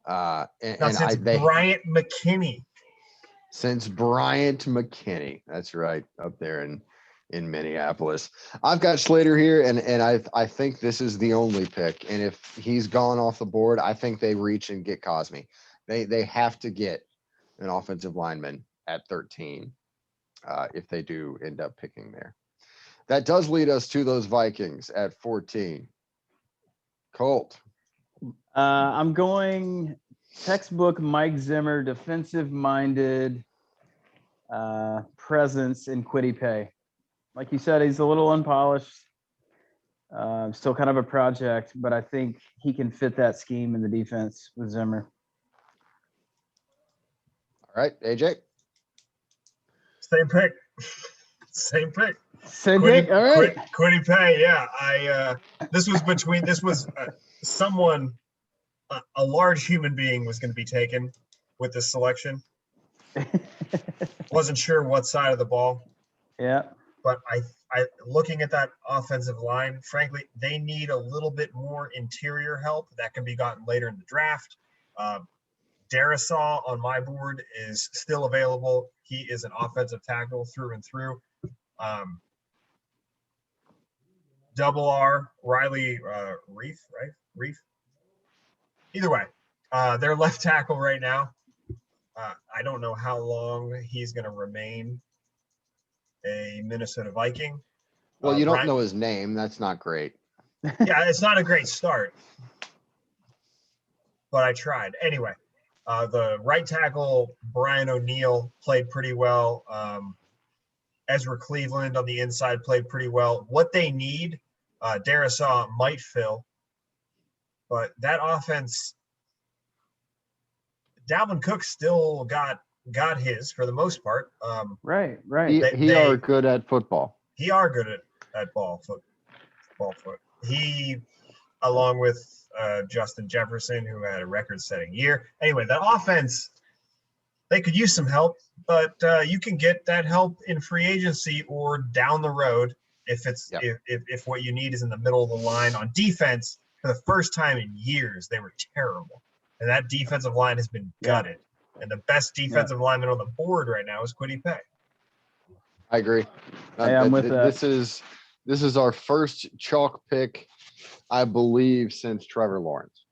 Now, since They Bryant McKinney. since Bryant McKinney. That's right, up there in Minneapolis. I've got Slater here, and I think this is the only pick. And if he's gone off the board, I think they reach and get Cosme. They have to get an offensive lineman at 13 if they do end up picking there. That does lead us to those Vikings at 14. Colt. I'm going textbook Mike Zimmer, defensive-minded presence in Kwity Paye. Like you said, he's a little unpolished, still kind of a project, but I think he can fit that scheme in the defense with Zimmer. All right, AJ. Same pick. Same pick. Same pick. All right. Kwity Paye. Yeah. This was someone, a large human being was going to be taken with this selection. Wasn't sure what side of the ball. Yeah. But I looking at that offensive line, frankly, they need a little bit more interior help that can be gotten later in the draft. Darrisaw on my board is still available. He is an offensive tackle through and through. Double R, Riley Reef, right? Reef. Either way, they're left tackle right now. I don't know how long he's going to remain a Minnesota Viking. Well, you don't know his name. That's not great. Yeah, it's not a great start, but I tried. Anyway, the right tackle, Brian O'Neill, played pretty well. Ezra Cleveland on the inside played pretty well. What they need, Darrisaw might fill, but that offense, Dalvin Cook still got his for the most part. Right. He are good at football. He are good at ball foot. He, along with Justin Jefferson, who had a record-setting year. Anyway, that offense, they could use some help, but you can get that help in free agency or down the road if it's if what you need is in the middle of the line. On defense, for the first time in years, they were terrible, and that defensive line has been gutted. And the best defensive lineman on the board right now is Kwity Paye. I agree. I'm with that. This is our first chalk pick, I believe, since Trevor Lawrence.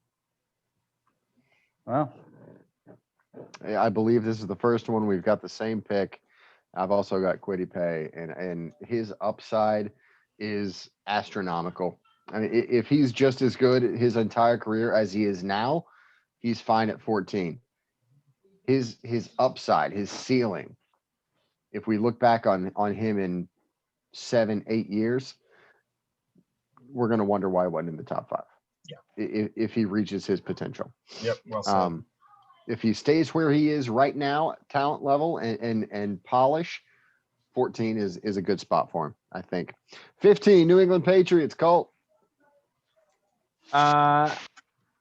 Wow. I believe this is the first one. We've got the same pick. I've also got Kwity Paye, and his upside is astronomical. I mean, if he's just as good his entire career as he is now, he's fine at 14. his upside, his ceiling. If we look back on him in 7-8 years, we're going to wonder why he wasn't in the top 5. Yeah. If he reaches his potential. Yep. Well said. If he stays where he is right now, talent level and polish, 14 is a good spot for him, I think. 15, New England Patriots, Colt. I've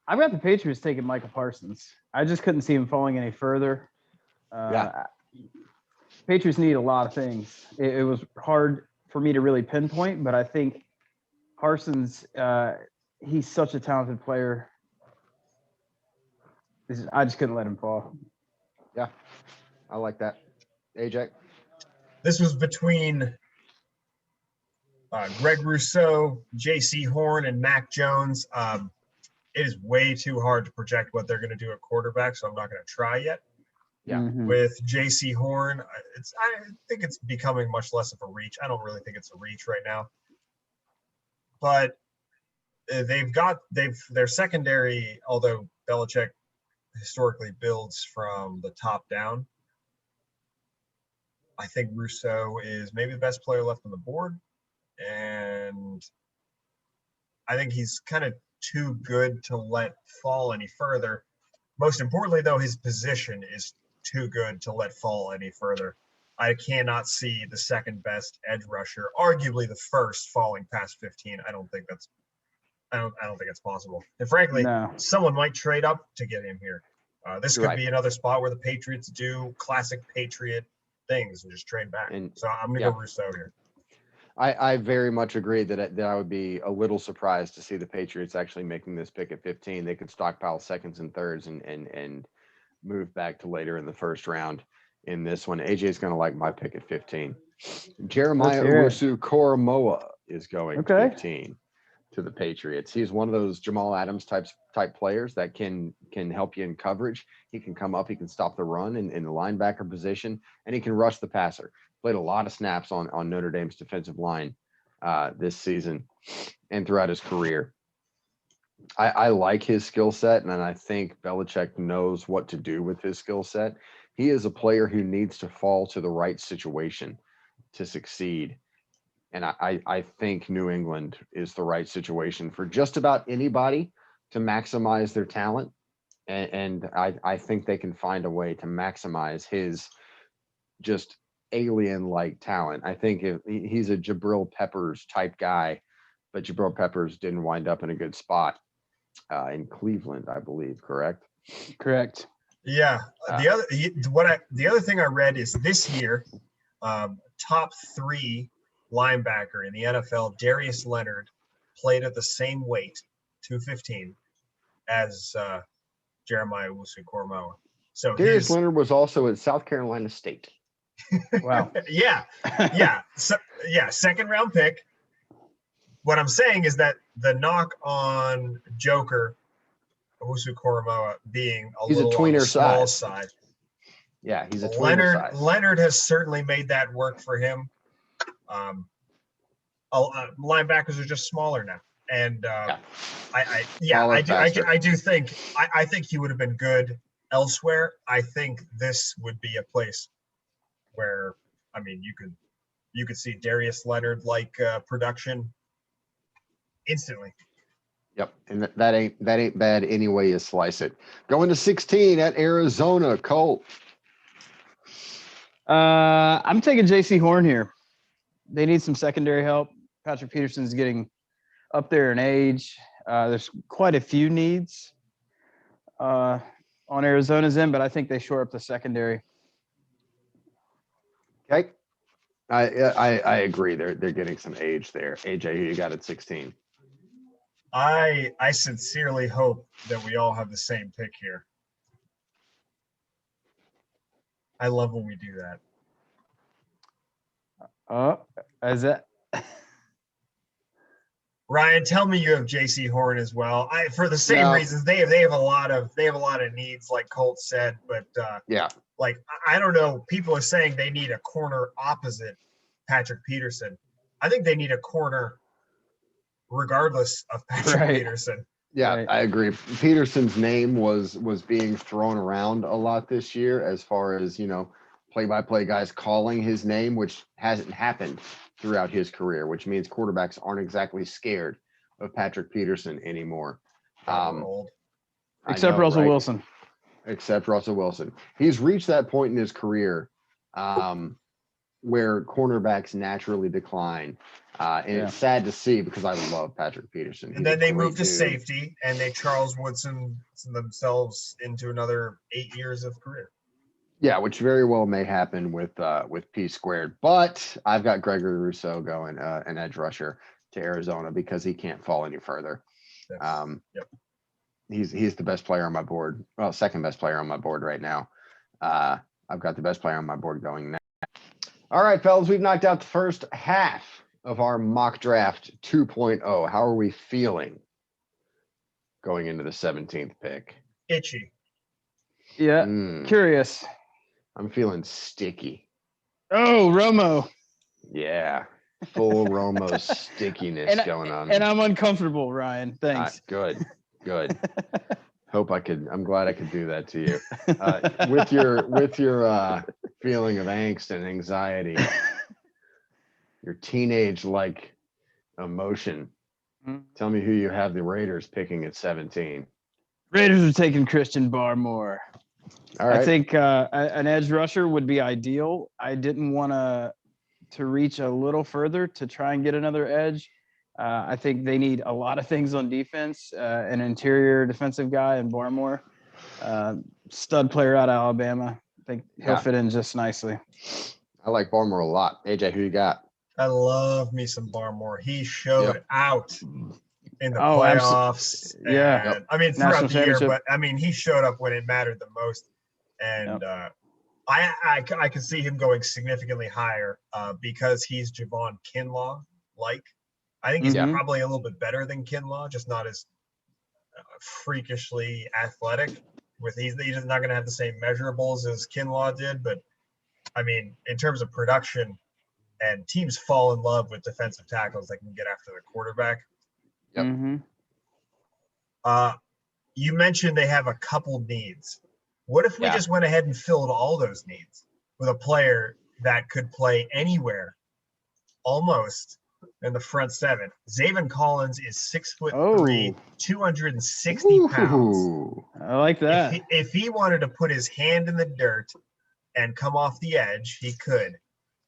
got the Patriots taking Michael Parsons. I just couldn't see him falling any further. Patriots need a lot of things. It was hard for me to really pinpoint, but I think Parsons, he's such a talented player. I just couldn't let him fall. Yeah, I like that. AJ? This was between Greg Rousseau, J.C. Horn, and Mac Jones. It is way too hard to project what they're going to do at quarterback, so I'm not going to try yet. Yeah. Mhm. With J.C. Horn, I think it's becoming much less of a reach. I don't really think it's a reach right now. But their secondary, although Belichick historically builds from the top down, I think Rousseau is maybe the best player left on the board. And I think he's kind of too good to let fall any further. Most importantly, though, his position is too good to let fall any further. I cannot see the second best edge rusher, arguably the first, falling past 15. I don't think that's possible. And frankly, No. someone might trade up to get him here. This could Right. be another spot where the Patriots do classic Patriot things and just trade back. So I'm going to go Rousseau here. I very much agree that I would be a little surprised to see the Patriots actually making this pick at 15. They could stockpile seconds and thirds and move back to later in the first round in this one. AJ is going to like my pick at 15. Jeremiah Owusu-Koramoah is going 15 to the Patriots. He's one of those Jamal Adams type players that can help you in coverage. He can come up, he can stop the run in the linebacker position, and he can rush the passer. Played a lot of snaps on Notre Dame's defensive line this season and throughout his career. I like his skill set, and I think Belichick knows what to do with his skill set. He is a player who needs to fall to the right situation to succeed. And I think New England is the right situation for just about anybody to maximize their talent. And I think they can find a way to maximize his just alien-like talent. I think if he's a Jabril Peppers type guy, but Jabril Peppers didn't wind up in a good spot in Cleveland, I believe, correct? Correct. Yeah. The other thing I read is this year, top 3 linebacker in the NFL, Darius Leonard, played at the same weight, 215, as Jeremiah Owusu-Koramoah. So Darius Leonard was also at South Carolina State. Wow. yeah. So, second round pick. What I'm saying is that the knock on Joker Owusu-Koramoah being He's little a tweener on the small size. side. Yeah, he's a tweener size. Leonard has certainly made that work for him. Linebackers are just smaller now, and I do think he would have been good elsewhere. I think this would be a place where, I mean, you could see Darius Leonard like production instantly. Yep, and that ain't bad any way you slice it. Going to 16 at Arizona, Colt. I'm taking J.C. Horn here. They need some secondary help. Patrick Peterson's getting up there in age. There's quite a few needs on Arizona's end, but I think they shore up the secondary. Okay, I agree. They're getting some age there. AJ, who you got at 16? I sincerely hope that we all have the same pick here. I love when we do that. Is that? Ryan, tell me you have J.C. Horn as well. For the same reasons, they have a lot of needs, like Colt said. But like I don't know. People are saying they need a corner opposite Patrick Peterson. I think they need a corner regardless of Patrick Peterson. Yeah, Right. I agree. Peterson's name was being thrown around a lot this year as far as, play-by-play guys calling his name, which hasn't happened throughout his career, which means quarterbacks aren't exactly scared of Patrick Peterson anymore. God, we're old. I Except know, Russell right? Wilson. Except Russell Wilson. He's reached that point in his career where cornerbacks naturally decline. And Yeah. it's sad to see because I love Patrick Peterson. And He's then a they great moved to dude. safety, and they Charles Woodson themselves into another 8 years of career. Yeah, which very well may happen with P squared. But I've got Gregory Rousseau going an edge rusher to Arizona because he can't fall any further. Yep. He's the best player on my board. Well, second best player on my board right now. I've got the best player on my board going now. All right, fellas, we've knocked out the first half of our mock draft 2.0. How are we feeling going into the 17th pick? Itchy. Yeah. Curious. I'm feeling sticky. Oh, Romo. Yeah. Full Romo stickiness going on. And I'm uncomfortable, Ryan. Thanks. Good. I'm glad I could do that to you. With your feeling of angst and anxiety, your teenage-like emotion. Tell me who you have the Raiders picking at 17. Raiders are taking Christian Barmore. All right. I think an edge rusher would be ideal. I didn't want to reach a little further to try and get another edge. I think they need a lot of things on defense, an interior defensive guy in Barmore, stud player out of Alabama. I think he'll fit in just nicely. I like Barmore a lot. AJ, who you got? I love me some Barmore. He showed out in the playoffs. Yeah. And, I mean, throughout the year, but I mean, he showed up when it mattered the most. And I can see him going significantly higher because he's Javon Kinlaw-like. I think he's probably a little bit better than Kinlaw, just not as freakishly athletic. He's not going to have the same measurables as Kinlaw did, but I mean, in terms of production, and teams fall in love with defensive tackles that can get after the quarterback. Yep. You mentioned they have a couple needs. What if we just went ahead and filled all those needs with a player that could play anywhere, almost in the front seven? Zaven Collins is 6'3", 260 pounds. I like that. If he wanted to put his hand in the dirt and come off the edge, he could.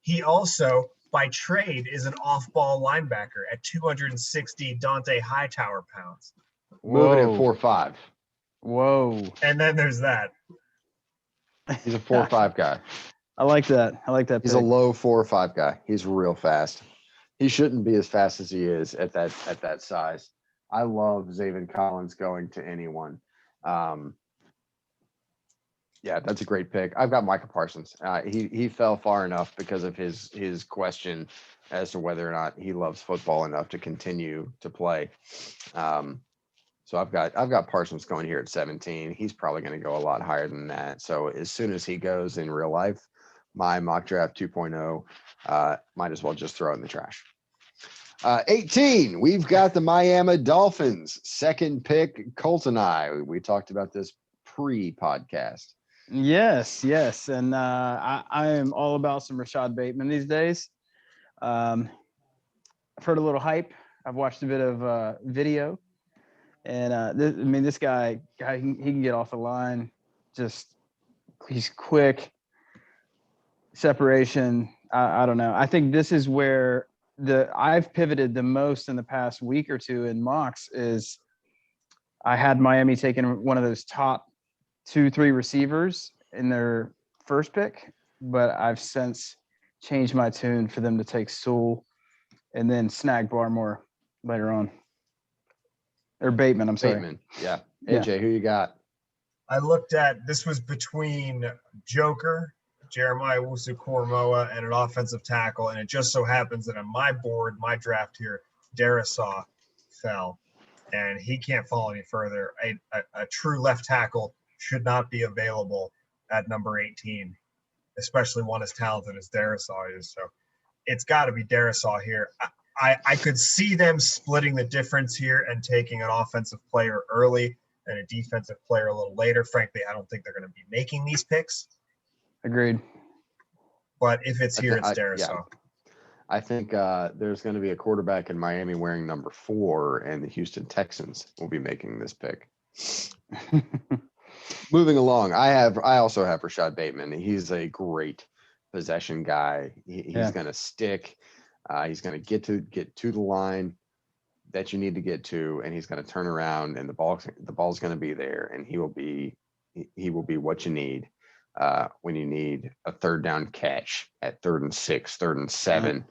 He also, by trade, is an off-ball linebacker at 260 Dante Hightower pounds. Moving at 4'5". Whoa. And then there's that. He's a 4'5" guy. I like that. He's a low 4'5" guy. He's real fast. He shouldn't be as fast as he is at that size. I love Zaven Collins going to anyone. Yeah, that's a great pick. I've got Micah Parsons. He fell far enough because of his question as to whether or not he loves football enough to continue to play. So I've got Parsons going here at 17. He's probably going to go a lot higher than that. So as soon as he goes in real life, my mock draft 2.0 might as well just throw it in the trash. 18, we've got the Miami Dolphins. Second pick, Colt and I. We talked about this pre-podcast. Yes. And I am all about some Rashad Bateman these days. I've heard a little hype. I've watched a bit of video. And this guy he can get off the line. Just he's quick. Separation. I don't know. I think this is where I've pivoted the most in the past week or two in mocks is I had Miami taking one of those top 2-3 receivers in their first pick, but I've since changed my tune for them to take Sewell and then snag Barmore later on. Or Bateman, I'm sorry. Bateman, yeah. AJ, who you got? I looked at, this was between Joker, Jeremiah Owusu-Koramoah, and an offensive tackle, and it just so happens that on my board, my draft here, Darisaw fell, and he can't fall any further. A true left tackle should not be available at number 18, especially one as talented as Darisaw is. So it's got to be Darisaw here. I could see them splitting the difference here and taking an offensive player early and a defensive player a little later. Frankly, I don't think they're going to be making these picks. Agreed. But if it's here, it's Darisaw. Yeah. I think there's going to be a quarterback in Miami wearing number 4, and the Houston Texans will be making this pick. Moving along, I also have Rashad Bateman. He's a great possession guy. He's going to stick. He's going to get to the line that you need to get to, and he's going to turn around, and the ball's going to be there, and he will be what you need when you need a third down catch at 3rd and 6, 3rd and 7.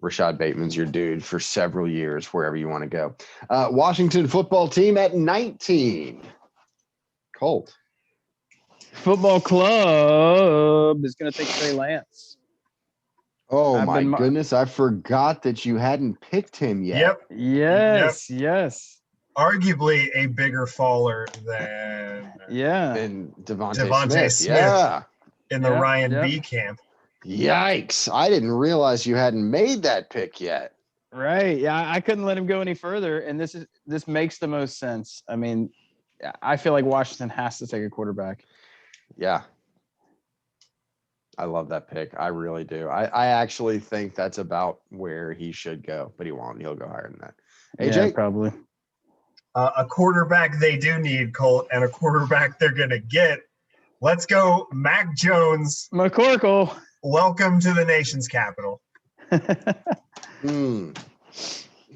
Rashad Bateman's your dude for several years, wherever you want to go. Washington football team at 19. Colt. Football club is going to take Trey Lance. Oh, my goodness. I forgot that you hadn't picked him yet. Yes. Arguably a bigger faller than Devontae Smith. Yeah. In the Ryan B camp. Yikes. I didn't realize you hadn't made that pick yet. Right. Yeah, I couldn't let him go any further. And this makes the most sense. I mean, I feel like Washington has to take a quarterback. Yeah. I love that pick. I really do. I actually think that's about where he should go, but he won't. He'll go higher than that. AJ? Yeah, probably. A quarterback they do need, Colt, and a quarterback they're going to get. Let's go, Mac Jones. McCorkle. Welcome to the nation's capital. He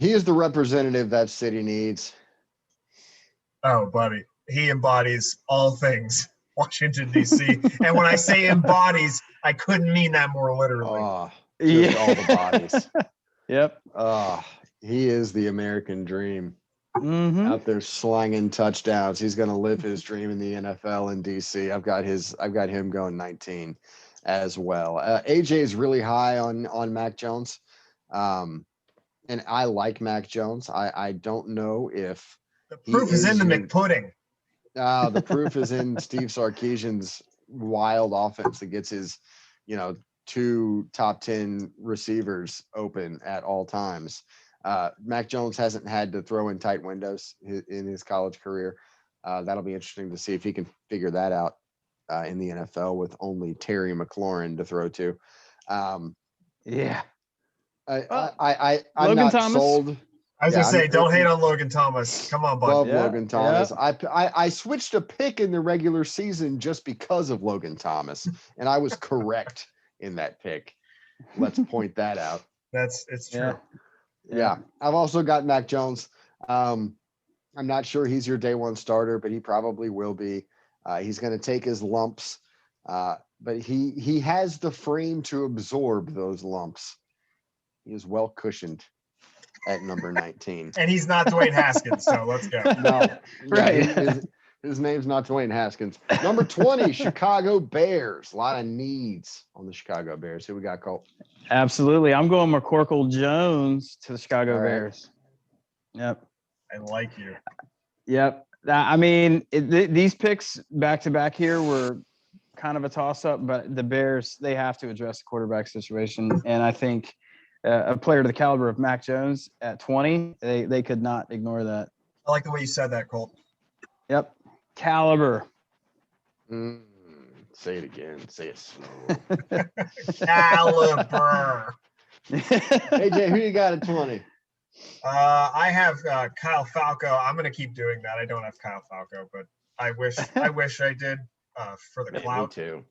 is the representative that city needs. Oh, buddy. He embodies all things Washington, D.C. And when I say embodies, I couldn't mean that more literally. All the bodies. Yep. He is the American dream. Out there slanging touchdowns. He's going to live his dream in the NFL in DC. I've got him going 19 as well. AJ is really high on Mac Jones. And I like Mac Jones. I don't know if the proof is in the McPudding. The proof is in Steve Sarkisian's wild offense that gets his, 2 top 10 receivers open at all times. Mac Jones hasn't had to throw in tight windows in his college career. That'll be interesting to see if he can figure that out in the NFL with only Terry McLaurin to throw to. I'm not Thomas. Sold. I was going to say, don't hate on Logan Thomas. Come on, bud. Love Logan Thomas. I switched a pick in the regular season just because of Logan Thomas, and I was correct in that pick. Let's point that out. It's true. Yeah. I've also got Mac Jones. I'm not sure he's your day one starter, but he probably will be. He's going to take his lumps, but he has the frame to absorb those lumps. He is well cushioned at number 19. And he's not Dwayne Haskins, so let's go. No, right. His name's not Dwayne Haskins. Number 20, Chicago Bears. A lot of needs on the Chicago Bears. Who we got, Colt? Absolutely. I'm going McCorkle Jones to the Chicago Bears. Yep. I like you. Yep. I mean, these picks back-to-back here were kind of a toss-up, but the Bears, they have to address the quarterback situation. And I think a player to the caliber of Mac Jones at 20, they could not ignore that. I like the way you said that, Colt. Yep. Caliber. Say it again. Say it slow. Caliber. AJ, who you got at 20? I have Kyle Falco. I'm going to keep doing that. I don't have Kyle Falco, but I wish I did for the clout. Me too.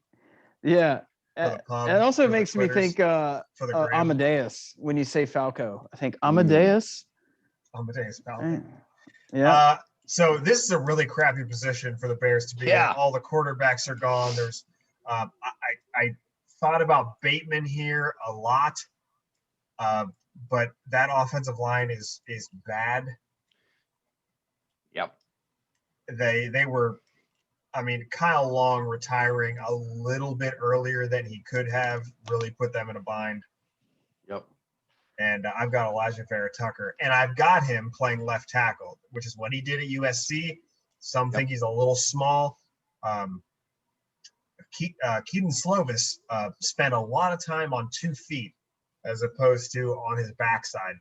Yeah. It also makes me think Amadeus when you say Falco. I think Amadeus. Amadeus Falco. Yeah. So this is a really crappy position for the Bears to be in. All the quarterbacks are gone. There's I thought about Bateman here a lot, but that offensive line is bad. Yep. They were, I mean, Kyle Long retiring a little bit earlier than he could have really put them in a bind. Yep. And I've got Elijah Vera-Tucker, and I've got him playing left tackle, which is what he did at USC. Some think he's a little small. Keaton Slovis spent a lot of time on 2 feet as opposed to on his backside.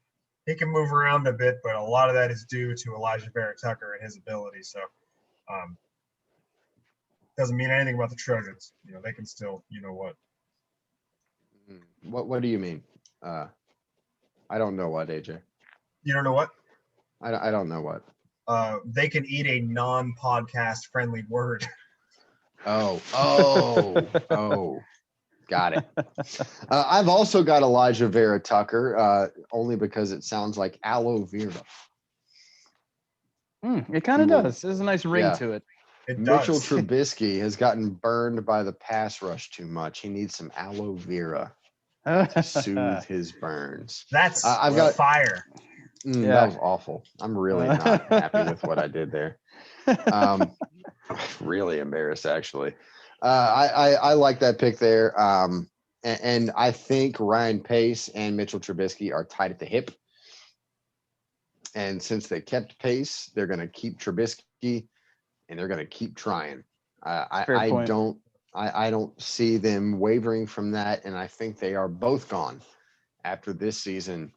he can move around a bit, but a lot of that is due to Elijah Vera Tucker and his ability. So, doesn't mean anything about the Trojans. They can still, what. What do you mean? I don't know what, AJ. You don't know what? I don't know what. They can eat a non-podcast friendly word. Oh. Got it. I've also got Elijah Vera Tucker, only because it sounds like aloe vera. It kind of does. There's a nice ring to it. Mitchell Trubisky has gotten burned by the pass rush too much. He needs some aloe vera to soothe his burns. That's I've got fire. That was awful. I'm really not happy with what I did there. Really embarrassed, actually. I like that pick there. And I think Ryan Pace and Mitchell Trubisky are tied at the hip. And since they kept Pace, they're going to keep Trubisky, and they're going to keep trying. I don't see them wavering from that, and I think they are both gone after this season,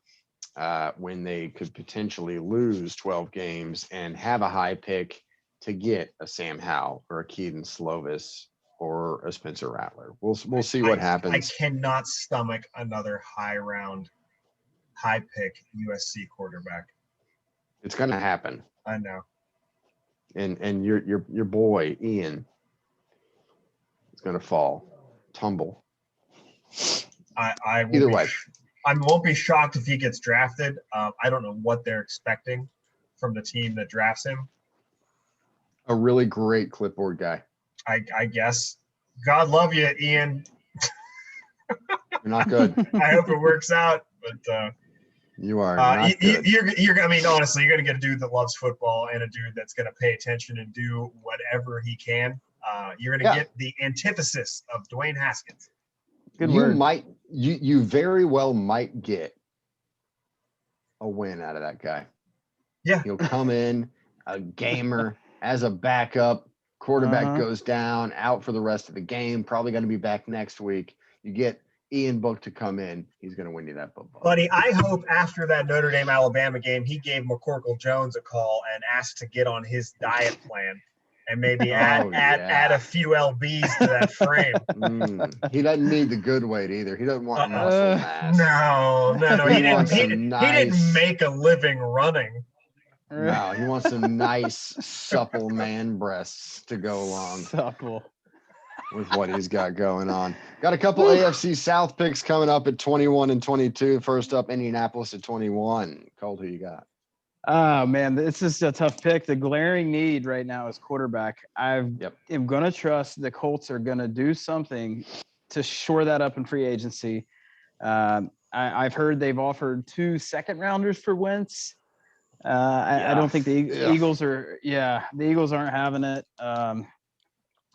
when they could potentially lose 12 games and have a high pick to get a Sam Howell or a Keaton Slovis or a Spencer Rattler. We'll see what happens. I cannot stomach another high pick USC quarterback. It's going to happen. I know. And your boy Ian is going to tumble. Either way. I won't be shocked if he gets drafted. I don't know what they're expecting from the team that drafts him. A really great clipboard guy. I guess. God love you, Ian. You're not good. I hope it works out, but you are not good. You're. I mean, honestly, you're going to get a dude that loves football and a dude that's going to pay attention and do whatever he can. You're going to get the antithesis of Dwayne Haskins. Good word. You very well might get a win out of that guy. Yeah. He'll come in a gamer as a backup. Quarterback goes down, out for the rest of the game. Probably going to be back next week. You get Ian Book to come in. He's going to win you that football. Buddy, I hope after that Notre Dame-Alabama game, he gave McCorkle Jones a call and asked to get on his diet plan and maybe add a few lbs to that frame. He doesn't need the good weight either. He doesn't want muscle mass. No. He didn't make a living running. No, he wants some nice, supple man breasts to go along with what he's got going on. Got a couple AFC South picks coming up at 21 and 22. First up, Indianapolis at 21. Colt, who you got? Oh, man, this is a tough pick. The glaring need right now is quarterback. I am going to trust the Colts are going to do something to shore that up in free agency. I've heard they've offered 2 second-rounders for Wentz. I don't think the Eagles are. The Eagles aren't having it.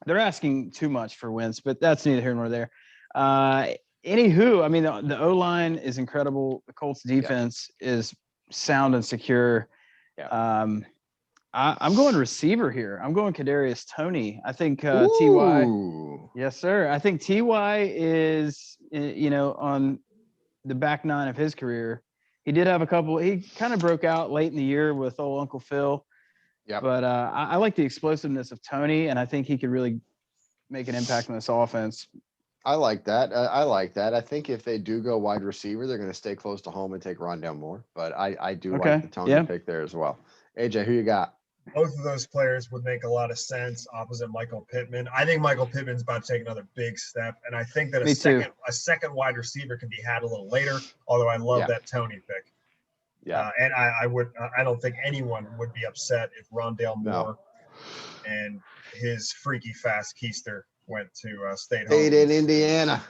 They're asking too much for Wentz, but that's neither here nor there. Anywho, I mean the O-line is incredible. The Colts defense is sound and secure. I'm going receiver here. I'm going Kadarius Toney. I think Ty. Yes, sir. I think Ty is on the back nine of his career. He did have a couple. He kind of broke out late in the year with old Uncle Phil. Yeah. But I like the explosiveness of Toney, and I think he could really make an impact on this offense. I like that. I think if they do go wide receiver, they're going to stay close to home and take Rondale Moore. But I do like the Toney pick there as well. AJ, who you got? Both of those players would make a lot of sense opposite Michael Pittman. I think Michael Pittman's about to take another big step, and I think that a second wide receiver can be had a little later. Although I love that Toney pick. Yeah, and I don't think anyone would be upset if Rondale Moore and his freaky fast keister went to state in Indiana.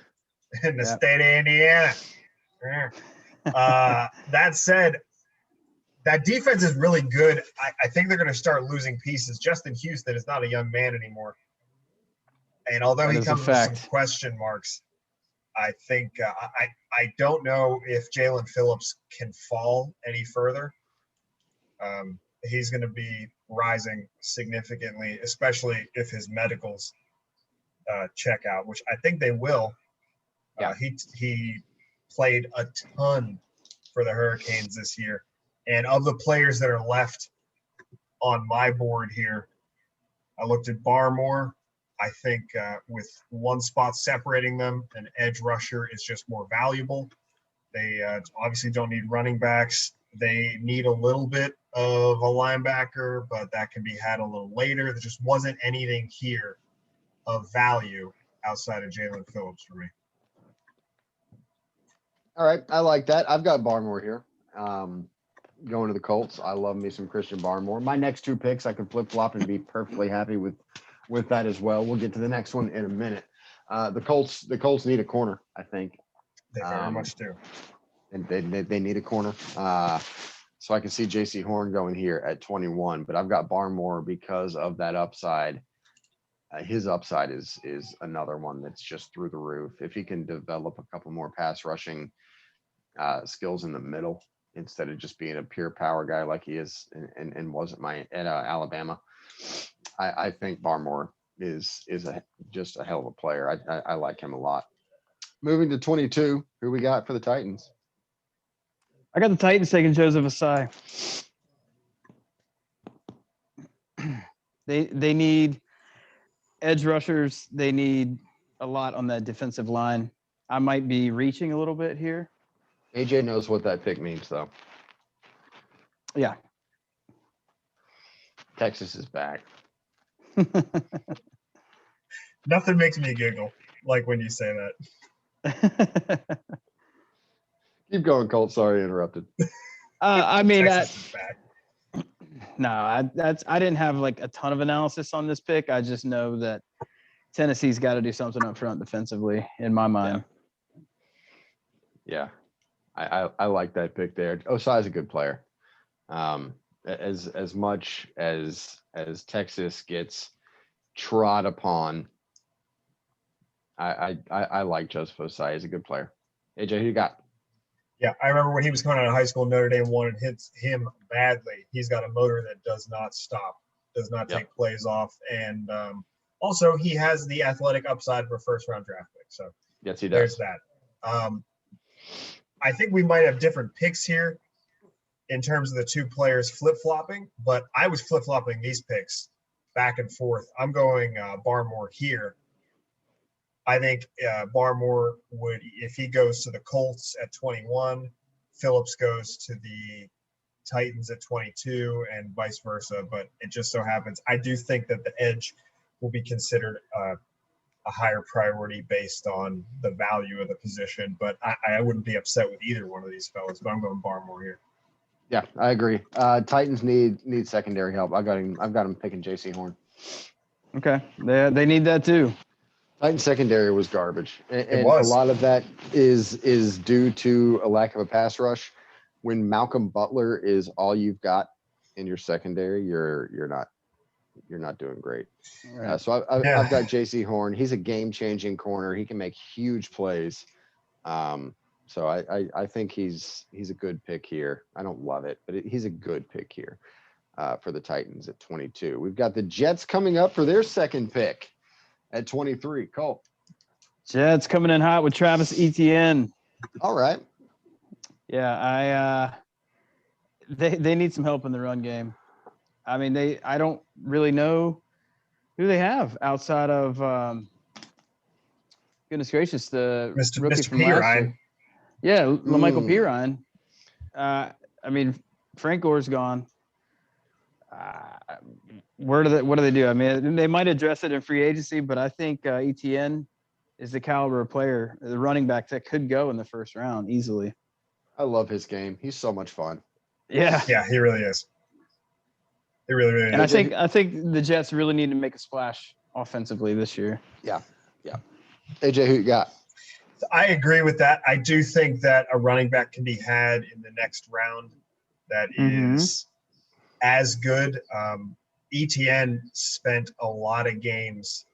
In the state of Indiana. That said, that defense is really good. I think they're going to start losing pieces. Justin Houston is not a young man anymore. And although he comes with some question marks, I think I don't know if Jalen Phillips can fall any further. He's going to be rising significantly, especially if his medicals check out, which I think they will. He played a ton for the Hurricanes this year. And of the players that are left on my board here, I looked at Barmore. I think with one spot separating them, an edge rusher is just more valuable. They obviously don't need running backs. They need a little bit of a linebacker, but that can be had a little later. There just wasn't anything here of value outside of Jalen Phillips for me. All right, I like that. I've got Barmore here. Going to the Colts. I love me some Christian Barmore. My next two picks, I could flip flop and be perfectly happy with that as well. We'll get to the next one in a minute. The Colts need a corner, I think. They very much do. And they need a corner. So I can see J.C. Horn going here at 21, but I've got Barmore because of that upside. His upside is another one that's just through the roof. If he can develop a couple more pass rushing skills in the middle instead of just being a pure power guy like he is and was at Alabama, I think Barmore is just a hell of a player. I like him a lot. Moving to 22, who we got for the Titans? I got the Titans taking Joseph Asai. They need edge rushers. They need a lot on that defensive line. I might be reaching a little bit here. AJ knows what that pick means, though. Yeah. Texas is back. Nothing makes me giggle like when you say that. Keep going, Colt. Sorry, I interrupted. I mean, Texas is back. No, I didn't have like a ton of analysis on this pick. I just know that Tennessee's got to do something up front defensively in my mind. Yeah. I like that pick there. Osai's a good player. As much as Texas gets trod upon, I like Joseph Osai. He's a good player. AJ, who you got? Yeah, I remember when he was coming out of high school, Notre Dame wanted him badly. He's got a motor that does not stop, does not take plays off. And also he has the athletic upside for a first-round draft pick. So yes, he does. There's that. I think we might have different picks here in terms of the two players flip-flopping, but I was flip-flopping these picks back and forth. I'm going Barmore here. I think Barmore would, if he goes to the Colts at 21, Phillips goes to the Titans at 22 and vice versa. But it just so happens, I do think that the edge will be considered a higher priority based on the value of the position. But I wouldn't be upset with either one of these fellas, but I'm going Barmore here. Yeah, I agree. Titans need secondary help. I've got him picking J.C. Horn. Okay, they need that too. Titans secondary was garbage, and It was. a lot of that is due to a lack of a pass rush. When Malcolm Butler is all you've got in your secondary, you're not doing great. Right. So I've got J.C. Horn. He's a game-changing corner. He can make huge plays. So I think he's a good pick here. I don't love it, but he's a good pick here for the Titans at 22. We've got the Jets coming up for their second pick at 23. Colt. Jets coming in hot with Travis Etienne. All right. Yeah, they need some help in the run game. I mean, I don't really know who they have outside of goodness gracious, the rookie from last year. Yeah, LaMichael Pirine. I mean, Frank Gore's gone. What do they do? I mean, they might address it in free agency, but I think Etienne is the caliber of player, the running back that could go in the first round easily. I love his game. He's so much fun. Yeah, he really is. He really and is. I think the Jets really need to make a splash offensively this year. Yeah. AJ, who you got? I agree with that. I do think that a running back can be had in the next round that is as good. Etienne spent a lot of games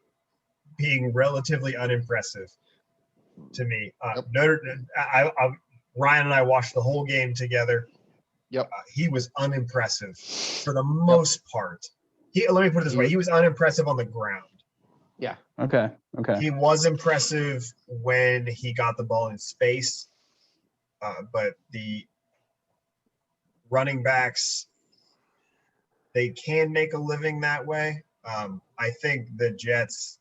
being relatively unimpressive to me. Ryan and I watched the whole game together. Yep. He was unimpressive for the most part. Let me put it this way. He was unimpressive on the ground. Yeah. Okay. He was impressive when he got the ball in space, but the running backs, they can make a living that way. I think the Jets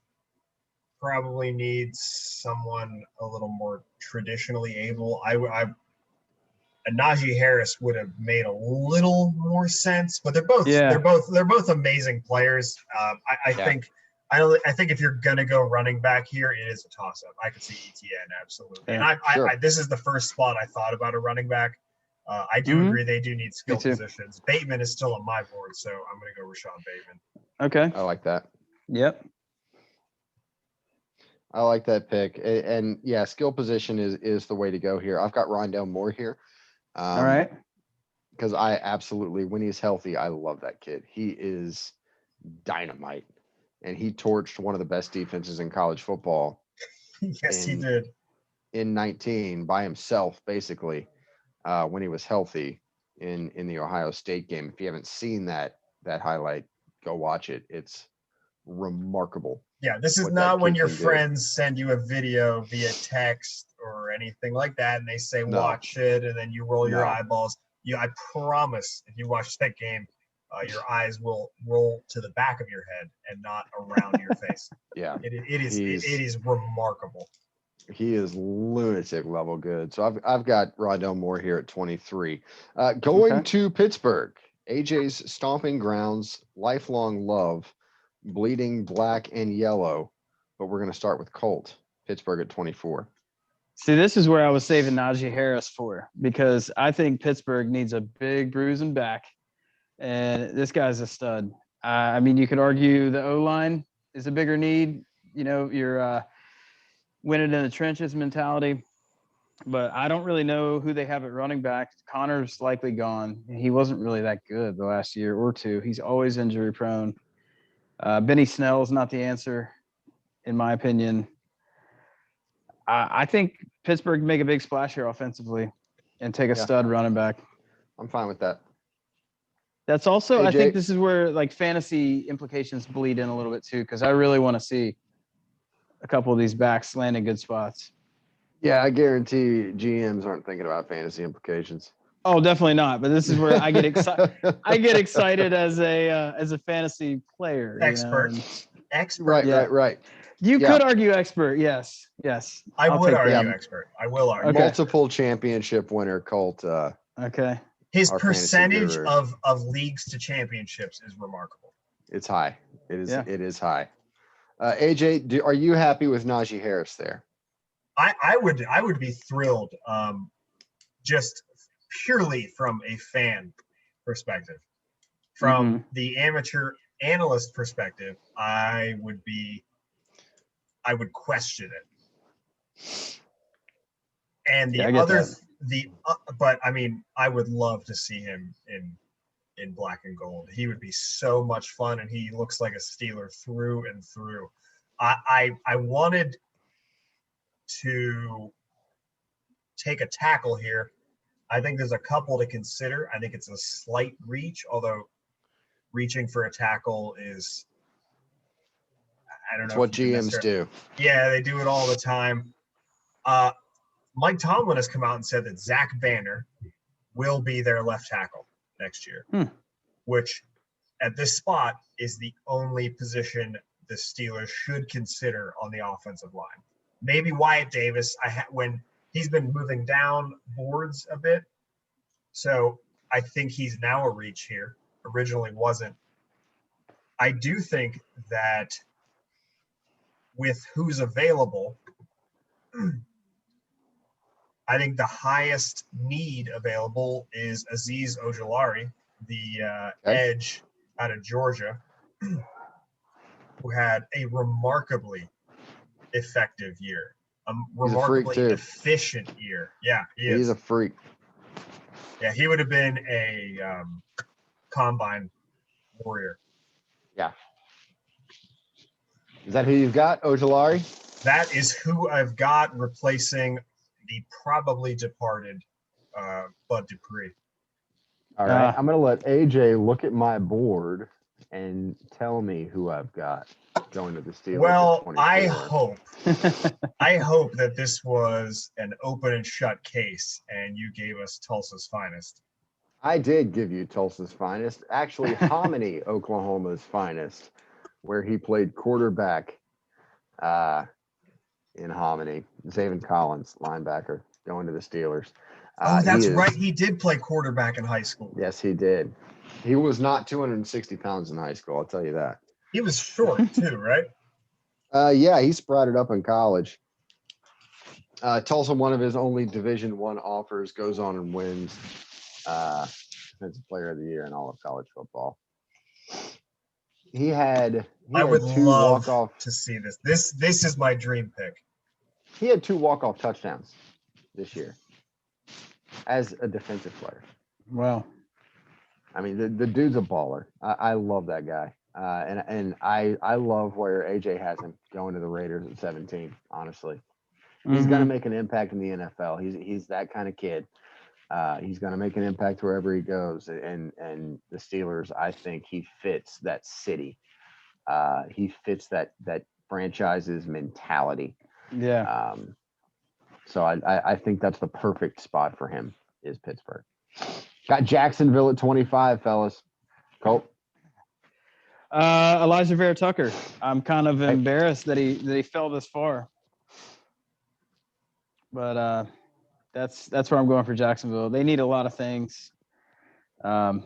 probably need someone a little more traditionally able. Najee Harris would have made a little more sense, but they're both amazing players. I think if you're gonna go running back here, it is a toss up. I could see ETN absolutely, Yeah, and this is the first spot I thought about a running back. I do agree they do need skill positions. Bateman is still on my board, so I'm gonna go Rashad Bateman. Okay. I like that. Yep. I like that pick. And yeah, skill position is the way to go here. I've got Rondell Moore here. All right. Because I absolutely, when he's healthy, I love that kid. He is dynamite. And he torched one of the best defenses in college football. Yes, he did. In 19 by himself, basically, when he was healthy in the Ohio State game. If you haven't seen that highlight, go watch it. It's remarkable. Yeah, this is not when your friends send you a video via text or anything like that, and they say watch it, and then you roll your eyeballs. I promise, if you watch that game, your eyes will roll to the back of your head and not around your face. Yeah, it is remarkable. He is lunatic level good. So I've got Rondell Moore here at 23. Going to Pittsburgh, AJ's stomping grounds, lifelong love. Bleeding black and yellow, but we're going to start with Colt, Pittsburgh at 24. See, this is where I was saving Najee Harris for, because I think Pittsburgh needs a big bruising back, and this guy's a stud. I mean, you could argue the O-line is a bigger need. You know, your winning in the trenches mentality, but I don't really know who they have at running back. Connor's likely gone. He wasn't really that good the last year or two. He's always injury prone. Benny Snell's not the answer, in my opinion. I think Pittsburgh can make a big splash here offensively and take a stud running back. I'm fine with that. That's also, I think this is where like fantasy implications bleed in a little bit too, because I really want to see a couple of these backs land in good spots. Yeah, I guarantee GMs aren't thinking about fantasy implications. Oh, definitely not. But this is where I get excited. I get excited as a fantasy player. Expert. Right. You could argue expert. Yes. I would argue expert. I will argue. Okay. Multiple championship winner, Colt. Okay. His percentage of leagues to championships is remarkable. It's high. It is. It is high. AJ, are you happy with Najee Harris there? I would be thrilled. Just purely from a fan perspective. From the amateur analyst perspective, I would question it. And but I mean, I would love to see him in black and gold. He would be so much fun, and he looks like a Steeler through and through. I wanted to take a tackle here. I think there's a couple to consider. I think it's a slight reach, although reaching for a tackle is, I don't know. It's what GMs do. Yeah, they do it all the time. Mike Tomlin has come out and said that Zach Banner will be their left tackle next year, which at this spot is the only position the Steelers should consider on the offensive line. Maybe Wyatt Davis. When he's been moving down boards a bit. So I think he's now a reach here. Originally wasn't. I do think that with who's available, I think the highest need available is Azeez Ojulari, the edge out of Georgia, who had a remarkably effective year. Remarkably efficient year. Yeah, he is. He's a freak. Yeah, he would have been a combine warrior. Yeah. Is that who you've got, Ojulari? That is who I've got replacing the probably departed Bud Dupree. All right. I'm going to let AJ look at my board and tell me who I've got going to the Steelers. Well, I hope that this was an open and shut case and you gave us Tulsa's finest. I did give you Tulsa's finest, actually Hominy, Oklahoma's finest, where he played quarterback in Hominy. Zaven Collins, linebacker, going to the Steelers. Oh, He that's is, right. He did play quarterback in high school. Yes, he did. He was not 260 pounds in high school, I'll tell you that. He was short too, right? Yeah, he sprouted up in college. Tulsa, one of his only Division I offers, goes on and wins Defensive Player of the Year in all of college football. He had I would two love walk-off. to see this. This is my dream pick. He had 2 walk-off touchdowns this year as a defensive player. Wow. I mean, the dude's a baller. I love that guy. And I love where AJ has him going to the Raiders at 17, honestly. He's going to make an impact in the NFL. He's that kind of kid. He's going to make an impact wherever he goes. And the Steelers, I think he fits that city. He fits that franchise's mentality. Yeah. So I think that's the perfect spot for him is Pittsburgh. Got Jacksonville at 25, fellas. Colt. Elijah Vera Tucker. I'm kind of embarrassed that he fell this far. But that's where I'm going for Jacksonville. They need a lot of things. Why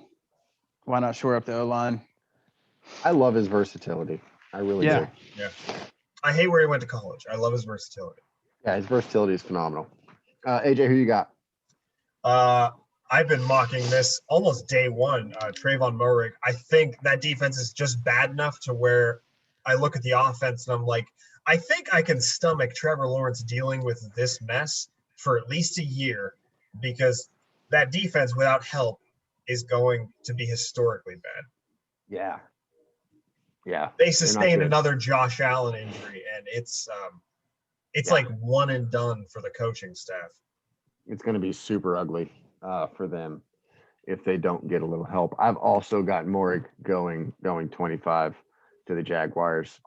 not shore up the O-line? I love his versatility. I really do. Yeah. I hate where he went to college. I love his versatility. Yeah, his versatility is phenomenal. AJ, who you got? I've been mocking this almost day one. Trayvon Moehrig. I think that defense is just bad enough to where I look at the offense and I'm like, I think I can stomach Trevor Lawrence dealing with this mess for at least a year because that defense without help is going to be historically bad. Yeah. Yeah. They sustained another Josh Allen injury, and it's like one and done for the coaching staff. It's going to be super ugly for them if they don't get a little help. I've also got Moehrig going 25 to the Jaguars.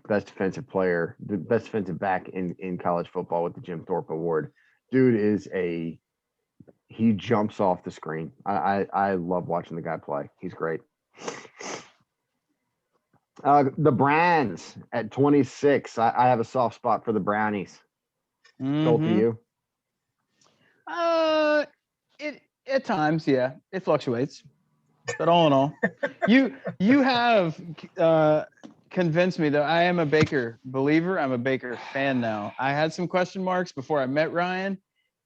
Best defensive player, the best defensive back in college football with the Jim Thorpe Award. Dude he jumps off the screen. I love watching the guy play. He's great. The Browns at 26. I have a soft spot for the Brownies. Both of you? It at times, yeah, it fluctuates. But all in all, you have convinced me that I am a Baker believer. I'm a Baker fan now. I had some question marks before I met Ryan,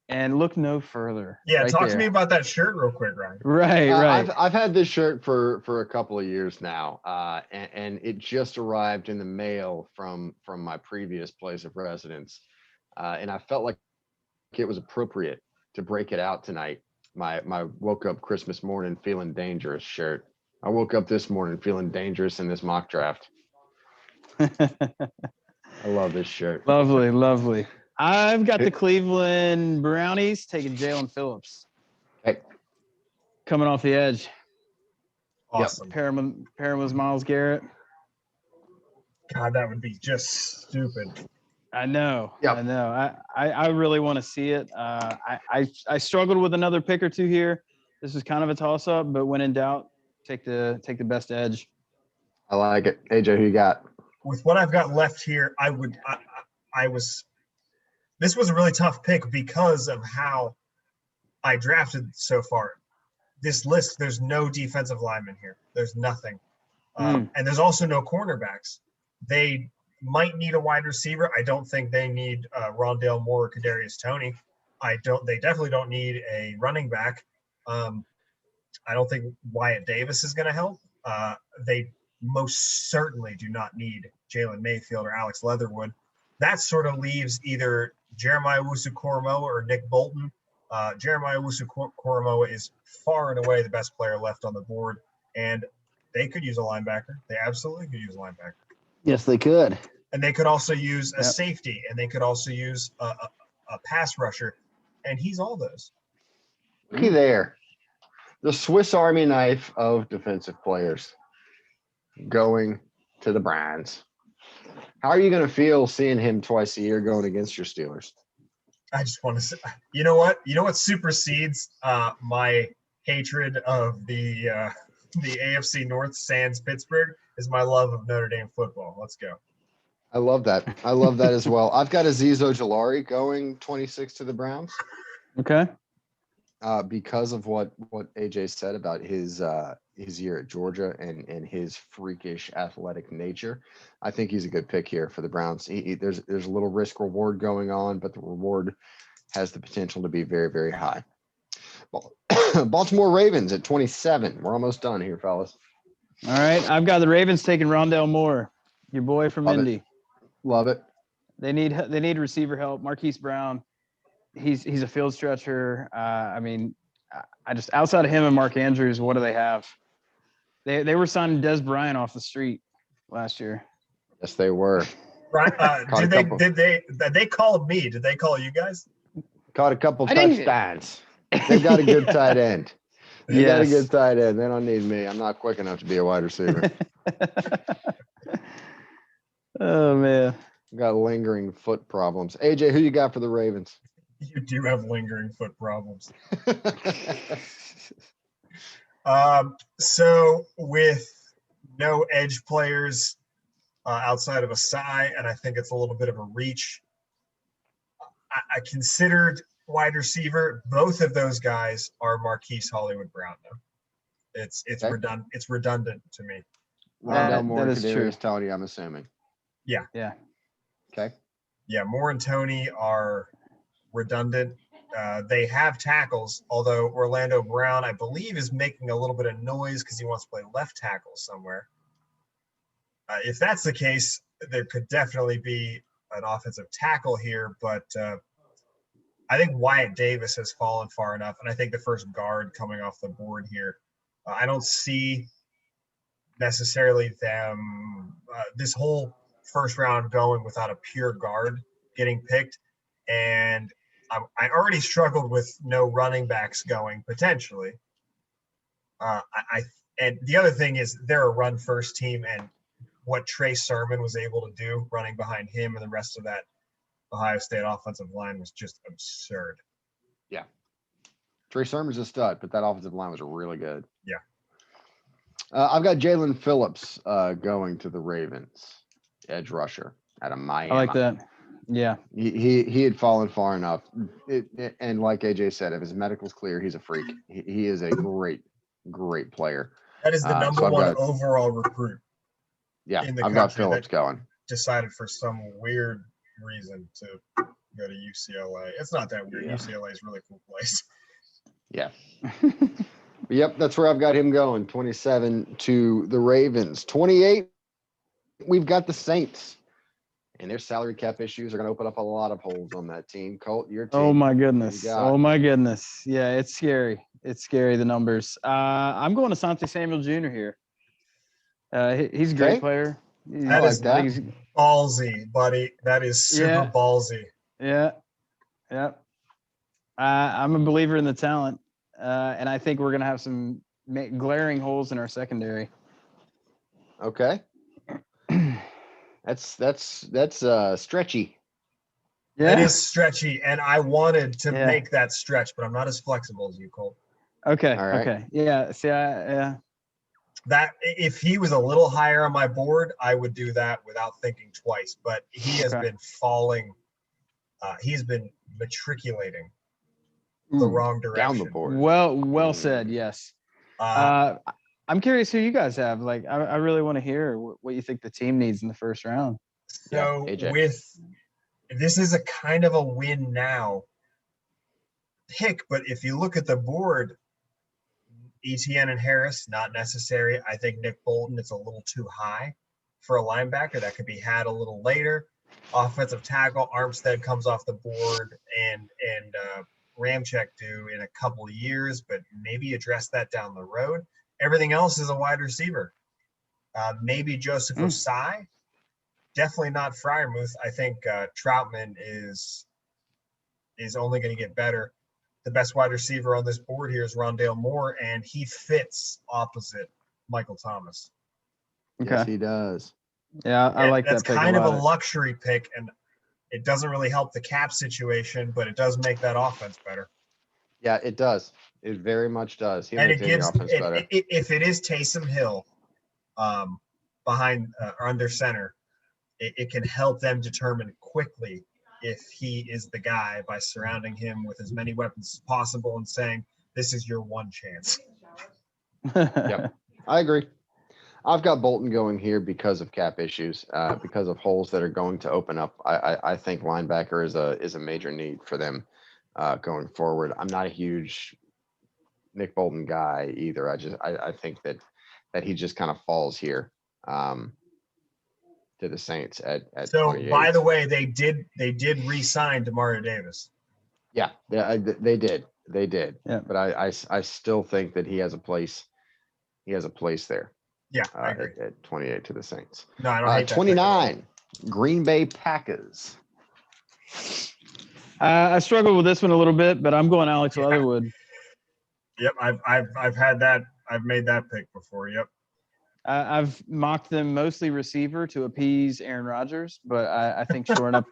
and look no further. Yeah, talk to me about that shirt real quick, Ryan. Right. I've had this shirt for a couple of years now, and it just arrived in the mail from my previous place of residence, and I felt like it was appropriate to break it out tonight. My woke up Christmas morning feeling dangerous shirt. I woke up this morning feeling dangerous in this mock draft. I love this shirt. Lovely. I've got the Cleveland Brownies taking Jalen Phillips. Hey. Coming off the edge. Awesome. Pair him with Myles Garrett. God, that would be just stupid. I know. Yep. I know. I really want to see it. I struggled with another pick or two here. This was kind of a toss-up, but when in doubt, take the best edge. I like it. AJ, who you got? With what I've got left here, this was a really tough pick because of how I drafted so far. This list, there's no defensive lineman here. There's nothing. And there's also no cornerbacks. They might need a wide receiver. I don't think they need Rondale Moore or Kadarius Toney. They definitely don't need a running back. I don't think Wyatt Davis is going to help. They most certainly do not need Jalen Mayfield or Alex Leatherwood. That sort of leaves either Jeremiah Owusu-Koramoah or Nick Bolton. Jeremiah Owusu-Koramoah is far and away the best player left on the board, and they could use a linebacker. They absolutely could use a linebacker. Yes, they could. And they could also use a safety, and they could also use a pass rusher, and he's all those. Looky there. The Swiss Army knife of defensive players going to the Browns. How are you going to feel seeing him twice a year going against your Steelers? I just want to say, you know what supersedes my hatred of the AFC North sans Pittsburgh is my love of Notre Dame football. Let's go. I love that. I love that as well. I've got Azeez Ojulari going 26 to the Browns. Okay. Because of what AJ said about his year at Georgia and his freakish athletic nature. I think he's a good pick here for the Browns. There's a little risk reward going on, but the reward has the potential to be very, very high. Baltimore Ravens at 27. We're almost done here, fellas. All right. I've got the Ravens taking Rondale Moore, your boy from Love it. Indy. Love it. They need receiver help. Marquise Brown, he's a field stretcher. I mean, I just outside of him and Mark Andrews, what do they have? They were signing Des Bryant off the street last year. Yes, they were. Right? Did they call me? Did they call you guys? Caught a couple I didn't- touchdowns. They got a good tight end. They got a Yes. good tight end. They don't need me. I'm not quick enough to be a wide receiver. Oh man. Got lingering foot problems. AJ, who you got for the Ravens? You do have lingering foot problems. So with no edge players outside of Asai, and I think it's a little bit of a reach. I considered wide receiver. Both of those guys are Marquise Hollywood Brown, though. It's Okay. redundant. It's redundant to me. Rondale Moore, that is true. Kadarius Toney, I'm assuming. Yeah. Okay. Yeah, Moore and Tony are redundant. They have tackles, although Orlando Brown, I believe, is making a little bit of noise because he wants to play left tackle somewhere. If that's the case, there could definitely be an offensive tackle here, but I think Wyatt Davis has fallen far enough, and I think the first guard coming off the board here, I don't see necessarily them this whole first round going without a pure guard getting picked, and I already struggled with no running backs going potentially. And the other thing is they're a run first team, and what Trey Sermon was able to do running behind him and the rest of that Ohio State offensive line was just absurd. Yeah. Trey Sermon's a stud, but that offensive line was really good. Yeah. I've got Jalen Phillips going to the Ravens, edge rusher out of Miami. I like that. Yeah. He had fallen far enough. And like AJ said, if his medical's clear, he's a freak. He is a great player. That is the number so one overall recruit. Yeah, in the I've got country Phillips that- going. Decided for some weird reason to go to UCLA. It's not that weird. Yeah. UCLA is a really cool place. Yeah. Yep, that's where I've got him going. 27 to the Ravens. 28, we've got the Saints. And their salary cap issues are going to open up a lot of holes on that team. Colt, your team. Oh my goodness. You got- Oh my goodness. Yeah, it's scary. It's scary, the numbers. I'm going to Asante Samuel Jr. here. He's a great Okay. player. I like that. Ballsy, buddy. That is super Yeah. ballsy. Yeah. I'm a believer in the talent. And I think we're going to have some glaring holes in our secondary. Okay. That's stretchy. It is stretchy, and I wanted to Yeah. make that stretch, but I'm not as flexible as you, Cole. Okay. All right. Okay. Yeah. See, yeah. That if he was a little higher on my board, I would do that without thinking twice. But he has Okay. been falling. He's been matriculating the Ooh, wrong direction. Down the board. well said. Yes. Uh, I'm curious who you guys have. Like, I really want to hear what you think the team needs in the first round. so AJ. this is a kind of a win now pick, but if you look at the board, ETN and Harris, not necessary. I think Nick Bolton is a little too high for a linebacker. That could be had a little later. Offensive tackle, Armstead comes off the board, and Ramczyk do in a couple of years, but maybe address that down the road. Everything else is a wide receiver. Maybe Joseph Osai. Definitely not Freiermuth. I think Troutman is only going to get better. The best wide receiver on this board here is Rondale Moore, and he fits opposite Michael Thomas. Okay. Yes, he does. Yeah, I like That's that pick kind a of a lot. luxury pick, and it doesn't really help the cap situation, but it does make that offense better. Yeah, it does. It very much does. He And makes it any gives offense better. if it is Taysom Hill behind or under center, it can help them determine quickly if he is the guy by surrounding him with as many weapons as possible and saying, this is your one chance. Yep, I agree. I've got Bolton going here because of cap issues, because of holes that are going to open up. I think linebacker is a major need for them going forward. I'm not a huge Nick Bolton guy either. I think that he just kind of falls here to the Saints at So 28. by the way, they did re-sign Demario Davis. Yeah, they did. Yeah. But I still think that he has a place. He has a place there. Yeah, I agree. At 28 to the Saints. No, I don't hate that pick at all. 29, Green Bay Packers. I struggled with this one a little bit, but I'm going Alex Leatherwood. Yep, I've had that. I've made that pick before. Yep. I've mocked them mostly receiver to appease Aaron Rodgers, but I think shoring up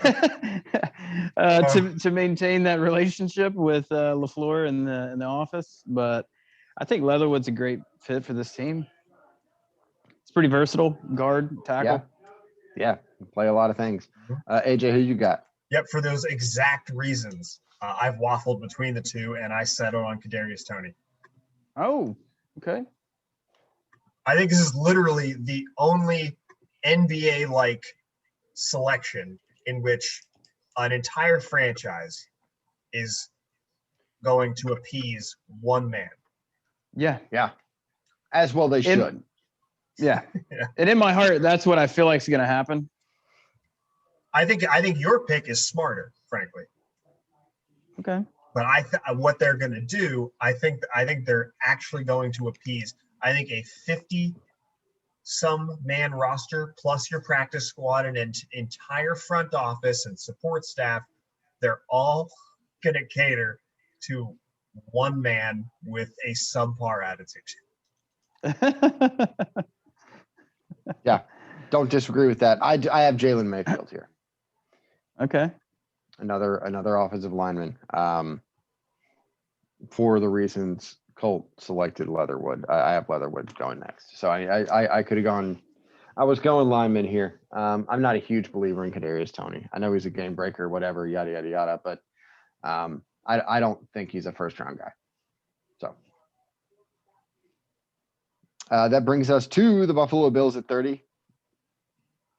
to maintain that relationship with LaFleur in the office. But I think Leatherwood's a great fit for this team. It's pretty versatile, guard, tackle. Yeah, play a lot of things. AJ, who you got? Yep, for those exact reasons, I've waffled between the two, and I settled on Kadarius Toney. Oh, okay. I think this is literally the only NBA-like selection in which an entire franchise is going to appease one man. Yeah. As well they should. Yeah. Yeah. And in my heart, that's what I feel like is going to happen. I think your pick is smarter, frankly. Okay. But what they're going to do, I think they're actually going to appease. I think a 50-some man roster plus your practice squad and an entire front office and support staff, they're all going to cater to one man with a subpar attitude. Yeah, don't disagree with that. I have Jalen Mayfield here. Okay. Another offensive lineman. For the reasons Colt selected Leatherwood, I have Leatherwood going next. So I could have gone. I was going lineman here. I'm not a huge believer in Kadarius Toney. I know he's a game breaker, whatever, yada yada yada, but I don't think he's a first round guy. So that brings us to the Buffalo Bills at 30.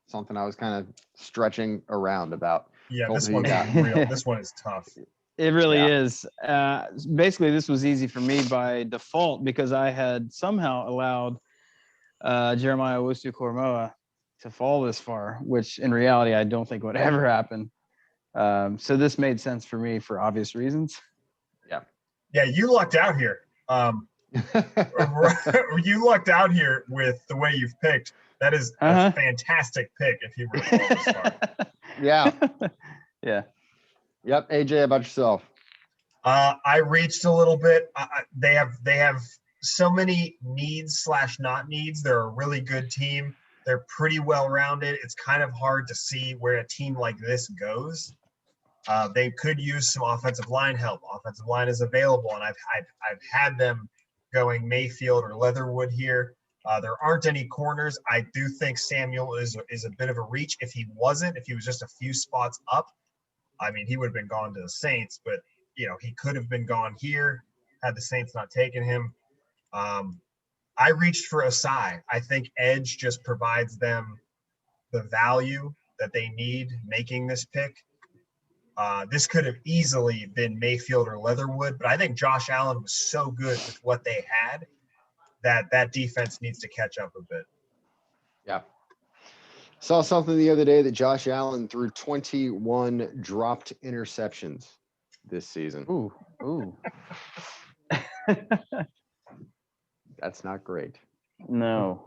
Something I was kind of stretching around about. Yeah, Colt, this who you one got? is real. This one is tough. It really Yeah. is. Basically, this was easy for me by default because I had somehow allowed Jeremiah Owusu-Koramoah to fall this far, which in reality I don't think would ever happen. So this made sense for me for obvious reasons. Yeah, you lucked out here. You lucked out here with the way you've picked. That is a fantastic pick if you were to fall this far. Yeah. Yeah. Yep. AJ, about yourself. I reached a little bit. They have so many needs / not needs. They're a really good team. They're pretty well rounded. It's kind of hard to see where a team like this goes. They could use some offensive line help. Offensive line is available, and I've had them going Mayfield or Leatherwood here. There aren't any corners. I do think Samuel is a bit of a reach. If he was just a few spots up, I mean, he would have been gone to the Saints, but he could have been gone here had the Saints not taken him. I reached for Asai. I think edge just provides them the value that they need making this pick. This could have easily been Mayfield or Leatherwood, but I think Josh Allen was so good with what they had that defense needs to catch up a bit. Yeah. Saw something the other day that Josh Allen threw 21 dropped interceptions this season. Ooh. That's not great. No.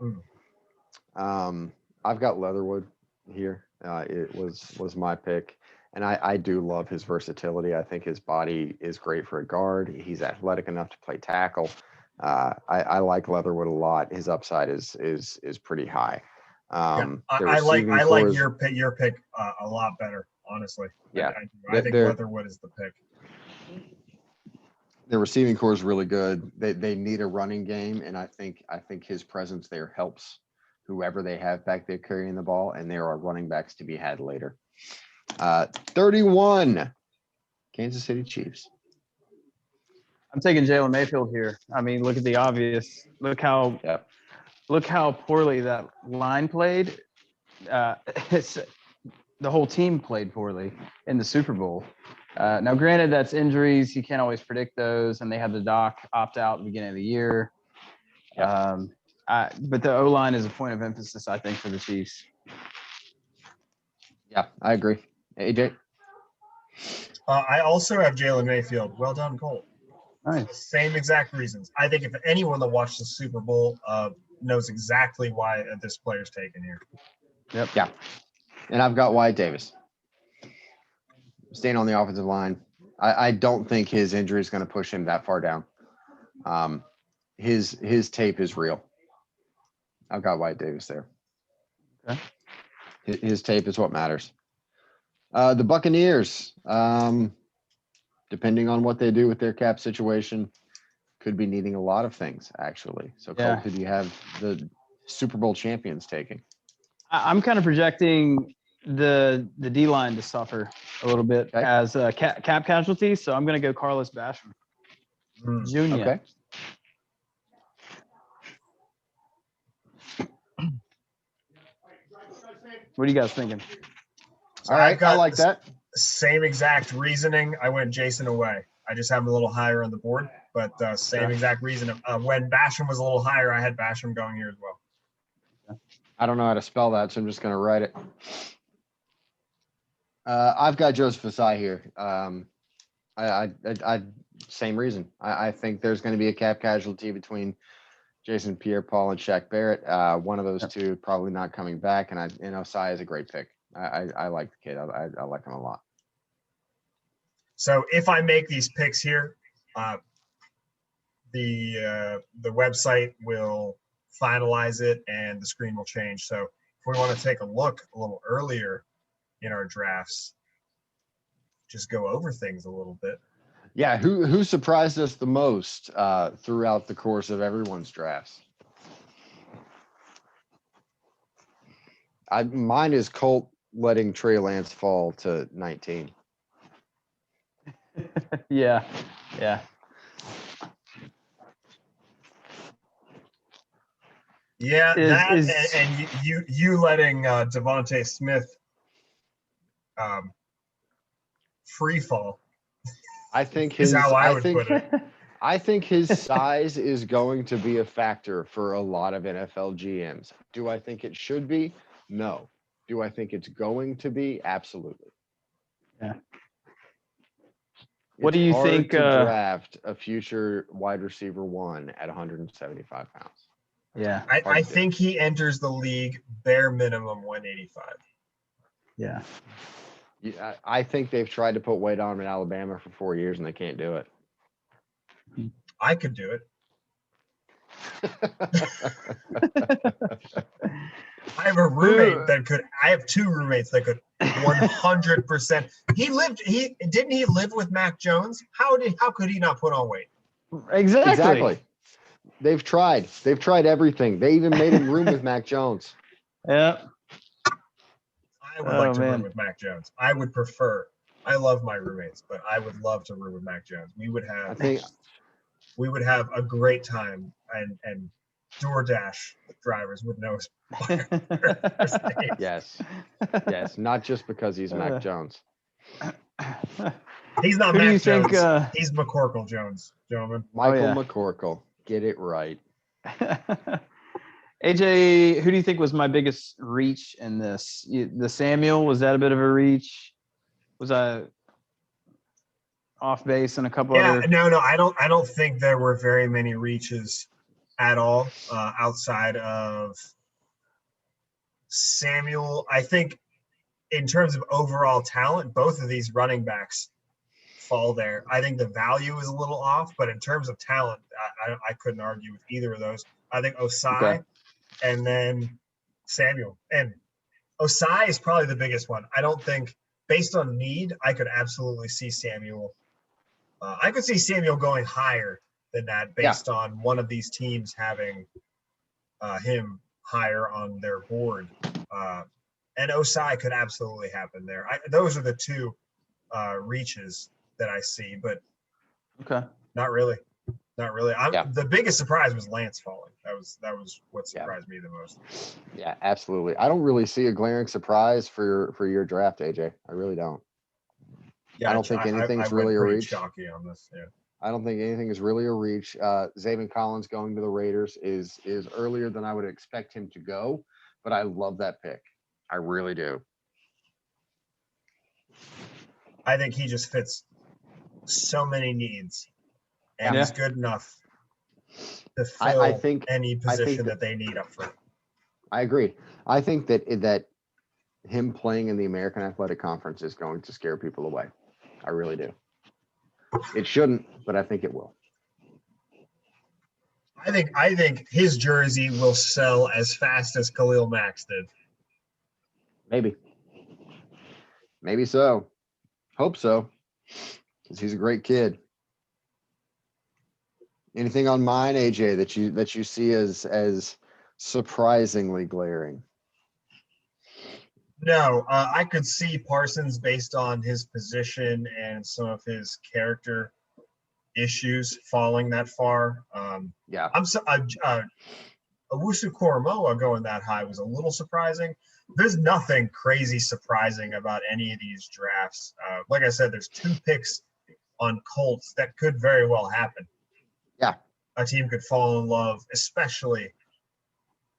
I've got Leatherwood here. It was my pick. And I do love his versatility. I think his body is great for a guard. He's athletic enough to play tackle. I like Leatherwood a lot. His upside is pretty high. I like your pick a lot better, honestly. Yeah, I think Leatherwood is the pick. Their receiving core is really good. They need a running game, and I think his presence there helps whoever they have back there carrying the ball, and there are running backs to be had later. 31, Kansas City Chiefs. I'm taking Jalen Mayfield here. I mean, look at the obvious. Look how poorly that line played. The whole team played poorly in the Super Bowl. Now, granted, that's injuries. You can't always predict those, and they had the doc opt out at the beginning of the year. Yep. But the O-line is a point of emphasis, I think, for the Chiefs. Yeah, I agree. AJ? I also have Jalen Mayfield. Well done, Cole. Nice. Same exact reasons. I think if anyone that watched the Super Bowl knows exactly why this player's taken here. Yep. Yeah. And I've got Wyatt Davis. Staying on the offensive line. I don't think his injury is going to push him that far down. His tape is real. I've got Wyatt Davis there. Okay. His tape is what matters. The Buccaneers, depending on what they do with their cap situation, could be needing a lot of things, actually. So, Cole, who do you have the Super Bowl champions taking? I'm kind of projecting the D-line to suffer a little bit as a cap casualty. So I'm going to go Carlos Basham Jr. Okay. What are you guys thinking? So all right, I like that. Same exact reasoning. I went Jason away. I just have him a little higher on the board, but same exact reason. When Basham was a little higher, I had Basham going here as well. I don't know how to spell that, so I'm just going to write it. I've got Joseph Asai here. I same reason. I think there's going to be a cap casualty between Jason Pierre-Paul and Shaq Barrett. One of those two probably not coming back, and Osai is a great pick. I like the kid. I like him a lot. So if I make these picks here, the website will finalize it and the screen will change. So if we want to take a look a little earlier in our drafts, just go over things a little bit. Yeah, who surprised us the most throughout the course of everyone's drafts? Mine is Colt letting Trey Lance fall to 19. Yeah. Yeah, and you letting Devontae Smith free fall. I think is how I would put it. I think his size is going to be a factor for a lot of NFL GMs. Do I think it should be? No. Do I think it's going to be? Absolutely. Yeah. What do you think? To draft a future wide receiver one at 175 pounds. Yeah. I think he enters the league bare minimum 185. Yeah. Yeah, I think they've tried to put weight on him in Alabama for 4 years and they can't do it. I could do it. I have a roommate that could. I have two roommates that could 100%. Didn't he live with Mac Jones? How could he not put on weight? Exactly. They've tried everything. They even made him room with Mac Jones. Yeah. I would like to room with Mac Jones. I would prefer. I love my roommates, but I would love to room with Mac Jones. We would have a great time, and DoorDash drivers would know his name. Yes, not just because he's Mac Jones. He's not Mac Jones. He's McCorkle Jones, gentlemen. Michael McCorkle. Get it right. AJ, who do you think was my biggest reach in this? The Samuel, was that a bit of a reach? Was I off base and a couple other? No, I don't think there were very many reaches at all outside of Samuel. I think in terms of overall talent, both of these running backs fall there. I think the value is a little off, but in terms of talent, I couldn't argue with either of those. I think Osai and then Samuel. And Osai is probably the biggest one. I don't think, based on need, I could absolutely see Samuel I could see Samuel going higher than that based on one of these teams having him higher on their board. And Osai could absolutely happen there. Those are the two reaches that I see, but Okay. not really. Not really. The biggest surprise was Lance falling. That was what surprised me the most. Yeah, absolutely. I don't really see a glaring surprise for your draft, AJ. I really don't. Yeah, I don't think anything's I really a pretty reach. chalky on this. Yeah. I don't think anything is really a reach. Zayvon Collins going to the Raiders is earlier than I would expect him to go, but I love that pick. I really do. I think he just fits so many needs, and he's good enough to fill any position that they need up front. I agree. I think that him playing in the American Athletic Conference is going to scare people away. I really do. It shouldn't, but I think it will. I think his jersey will sell as fast as Khalil Mack's did. Maybe so. Hope so, because he's a great kid. Anything on mine, AJ, that you see as surprisingly glaring? No, I could see Parsons based on his position and some of his character issues falling that far. I'm Owusu Koromoa going that high was a little surprising. There's nothing crazy surprising about any of these drafts. Like I said, there's 2 picks on Colts that could very well happen. Yeah, a team could fall in love, especially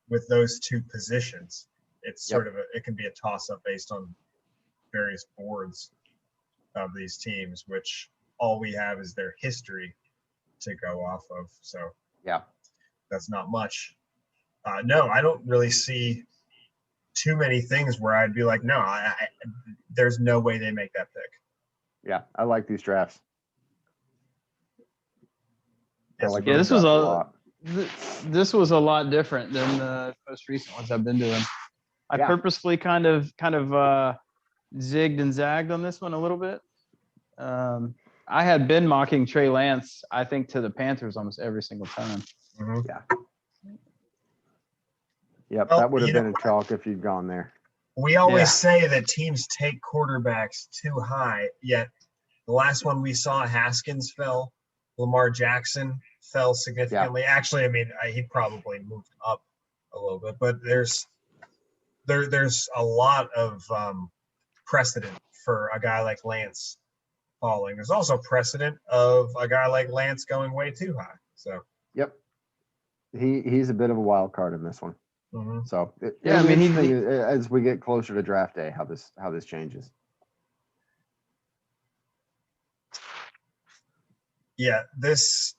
with those 2 positions. It's sort of it can be a toss-up based on various boards of these teams, which all we have is their history to go off of. So that's not much. No, I don't really see too many things where I'd be like, no, there's no way they make that pick. Yeah, I like these drafts. This was a lot different than the most recent ones I've been doing. I purposefully kind of zigged and zagged on this one a little bit. I had been mocking Trey Lance, I think, to the Panthers almost every single time. Mm-hmm. Yep, that would have been a chalk if you'd gone there. We always say that teams take quarterbacks too high, yet the last one we saw, Haskins fell. Lamar Jackson fell significantly. Actually, I mean, he probably moved up a little bit, but there's a lot of precedent for a guy like Lance falling. There's also precedent of a guy like Lance going way too high. So he's a bit of a wild card in this one. Mm-hmm. So I mean, as we get closer to draft day, how this changes. Yeah, these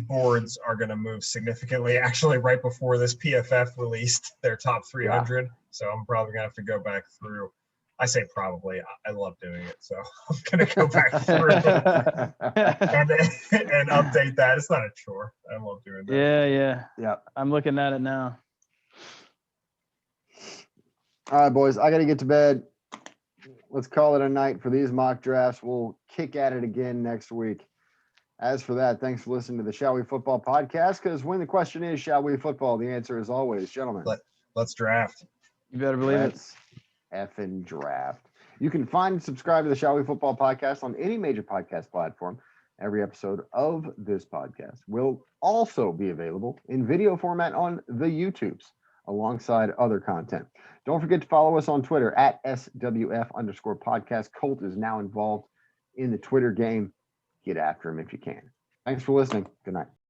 boards are going to move significantly. Actually, right before this PFF released their top 300, so I'm probably going to have to go back through. I say probably. I love doing it, so I'm going to go back through and update that. It's not a chore. I love doing that. Yeah. I'm looking at it now. All right, boys, I got to get to bed. Let's call it a night for these mock drafts. We'll kick at it again next week. As for that, thanks for listening to the Shall We Football podcast, because when the question is, shall we football, the answer is always, gentlemen. Let's draft. You better believe it. Effing draft. You can find and subscribe to the Shall We Football podcast on any major podcast platform. Every episode of this podcast will also be available in video format on the YouTubes alongside other content. Don't forget to follow us on Twitter at SWF_podcast. Colt is now involved in the Twitter game. Get after him if you can. Thanks for listening. Good night.